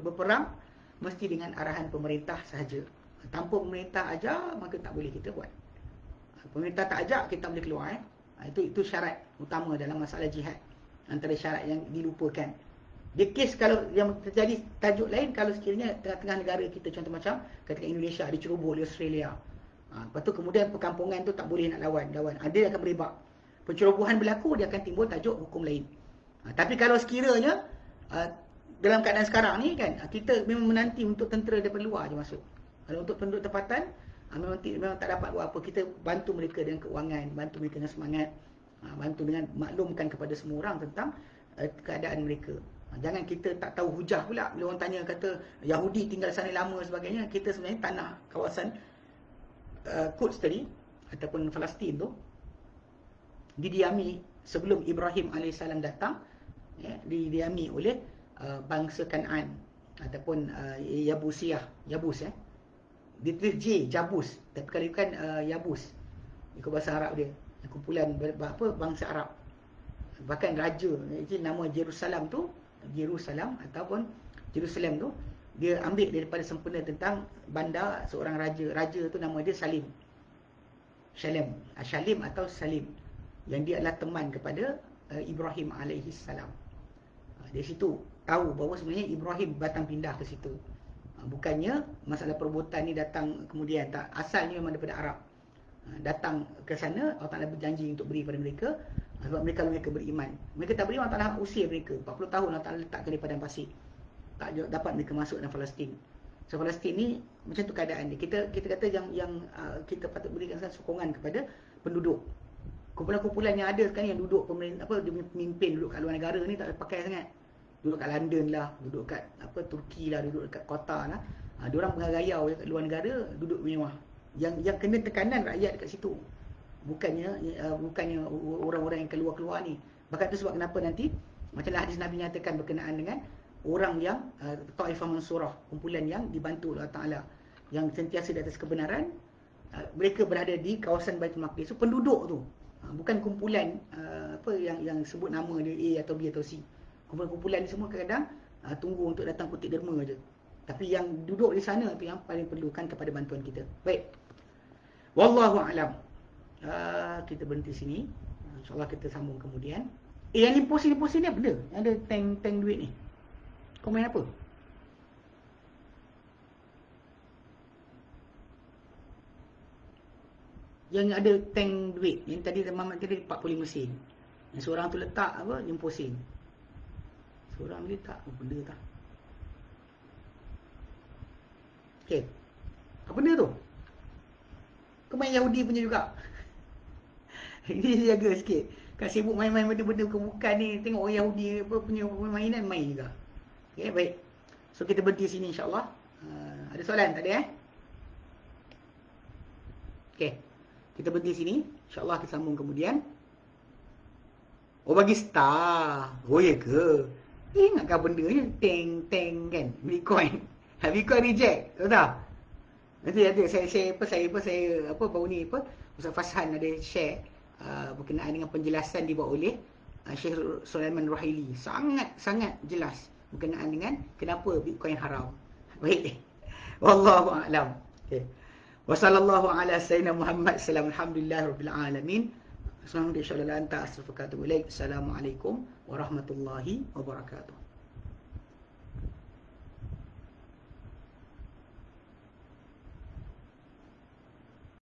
berperang mesti dengan arahan pemerintah sahaja. Tanpa pemerintah ajar, maka tak boleh kita buat. Pemerintah tak ajak, kita tak boleh keluar. Itu syarat utama dalam masalah jihad. Antara syarat yang dilupakan. Dia kes kalau yang terjadi tajuk lain, kalau sekiranya tengah-tengah negara kita, contoh macam ketika Indonesia diceroboh oleh Australia. Lepas tu kemudian perkampungan tu tak boleh nak lawan. Dia akan berebak. Pencerobohan berlaku, dia akan timbul tajuk hukum lain. Tapi kalau sekiranya dalam keadaan sekarang ni kan, kita memang menanti untuk tentera daripada luar je masuk. Kalau untuk penduduk tempatan, memang tak dapat buat apa. Kita bantu mereka dengan keuangan, bantu mereka dengan semangat, bantu dengan maklumkan kepada semua orang tentang keadaan mereka. Jangan kita tak tahu hujah pula. Bila orang tanya kata Yahudi tinggal sana lama sebagainya, kita sebenarnya tanah kawasan Quds tadi ataupun Palestin tu didiami sebelum Ibrahim AS datang, ya, didiami oleh bangsa Kan'an ataupun Yabusiyah, Yabus, ya. Ditulis J, Jabus, tapi kalau bukan Yabus ikut bahasa Arab dia, kumpulan bangsa Arab. Bahkan raja, jadi nama Jerusalem tu, Jerusalem ataupun Jerusalem tu dia ambil daripada sempena tentang bandar seorang raja. Raja tu nama dia Salim, Shalim atau Salim, yang dia adalah teman kepada Ibrahim alaihissalam. Dari situ tahu bahawa sebenarnya Ibrahim batang pindah ke situ. Bukannya masalah perbuatan ni datang kemudian, tak, asalnya memang daripada Arab. Datang ke sana, Allah Ta'ala berjanji untuk beri pada mereka, sebab mereka beriman. Mereka tak beriman, Allah Ta'ala usir mereka 40 tahun, Allah Ta'ala letakkan di padang pasir, tak dapat mereka masuk dalam Palestin. So Palestin ni macam tu keadaan dia. Kita kata yang kita patut berikan sokongan kepada penduduk. Kumpulan-kumpulan yang ada sekarang yang duduk pemimpin duduk kat luar negara ni tak pakai sangat. Duduk kat London lah, duduk kat Turki lah, duduk kat Qatar lah. Diorang pengarayau kat luar negara, duduk mewah. Yang kena tekanan rakyat dekat situ. Bukannya orang-orang yang keluar-keluar ni. Bahkan tu sebab kenapa nanti macamlah hadis Nabi nyatakan berkenaan dengan orang yang Taifah Mansurah, kumpulan yang dibantu oleh Allah Ta'ala, yang sentiasa di atas kebenaran, mereka berada di kawasan Baitul Maqdis. So penduduk tu, bukan kumpulan yang sebut nama dia A atau B atau C. Kumpulan-kumpulan ni semua kadang-kadang tunggu untuk datang kutip derma je. Tapi yang duduk di sana tu yang paling perlukan kepada bantuan kita. Baik. Wallahu a'lam. Kita berhenti sini. InsyaAllah kita sambung kemudian. Yang ni posin ni apa benda? Yang ada tank duit ni. Kau main apa? Yang ada tank duit. Yang tadi Muhammad tadi 45 sen. Yang seorang tu letak apa? 50 sen. Seorang ni letak apa benda tak? Okey. Apa benda tu? Kau main Yahudi punya juga. Ini jaga sikit. Kan sibuk main-main benda-benda bukan ni. Tengok orang Yahudi punya mainan main juga. Okay, baik. So kita berhenti sini insyaAllah. Ada soalan tak ada Okay. Kita berhenti sini. InsyaAllah kita sambung kemudian. Oh bagi star. Oh ya ke? Ingatkan benda ni. Tank kan. Bitcoin. Bitcoin reject. Tahu tak? Nanti ada saya baru ni Ustaz Fashan ada share berkenaan dengan penjelasan dibuat oleh Syekh Sulaiman Ruhaili. Sangat jelas berkenaan dengan kenapa Bitcoin haram. Baik. Wallahu a'lam. Okey. Wassallallahu ala sayyidina Muhammad sallallahu alhamdulillahirabbil alamin. Assalamualaikum warahmatullahi wabarakatuh. Assalamualaikum warahmatullahi wabarakatuh.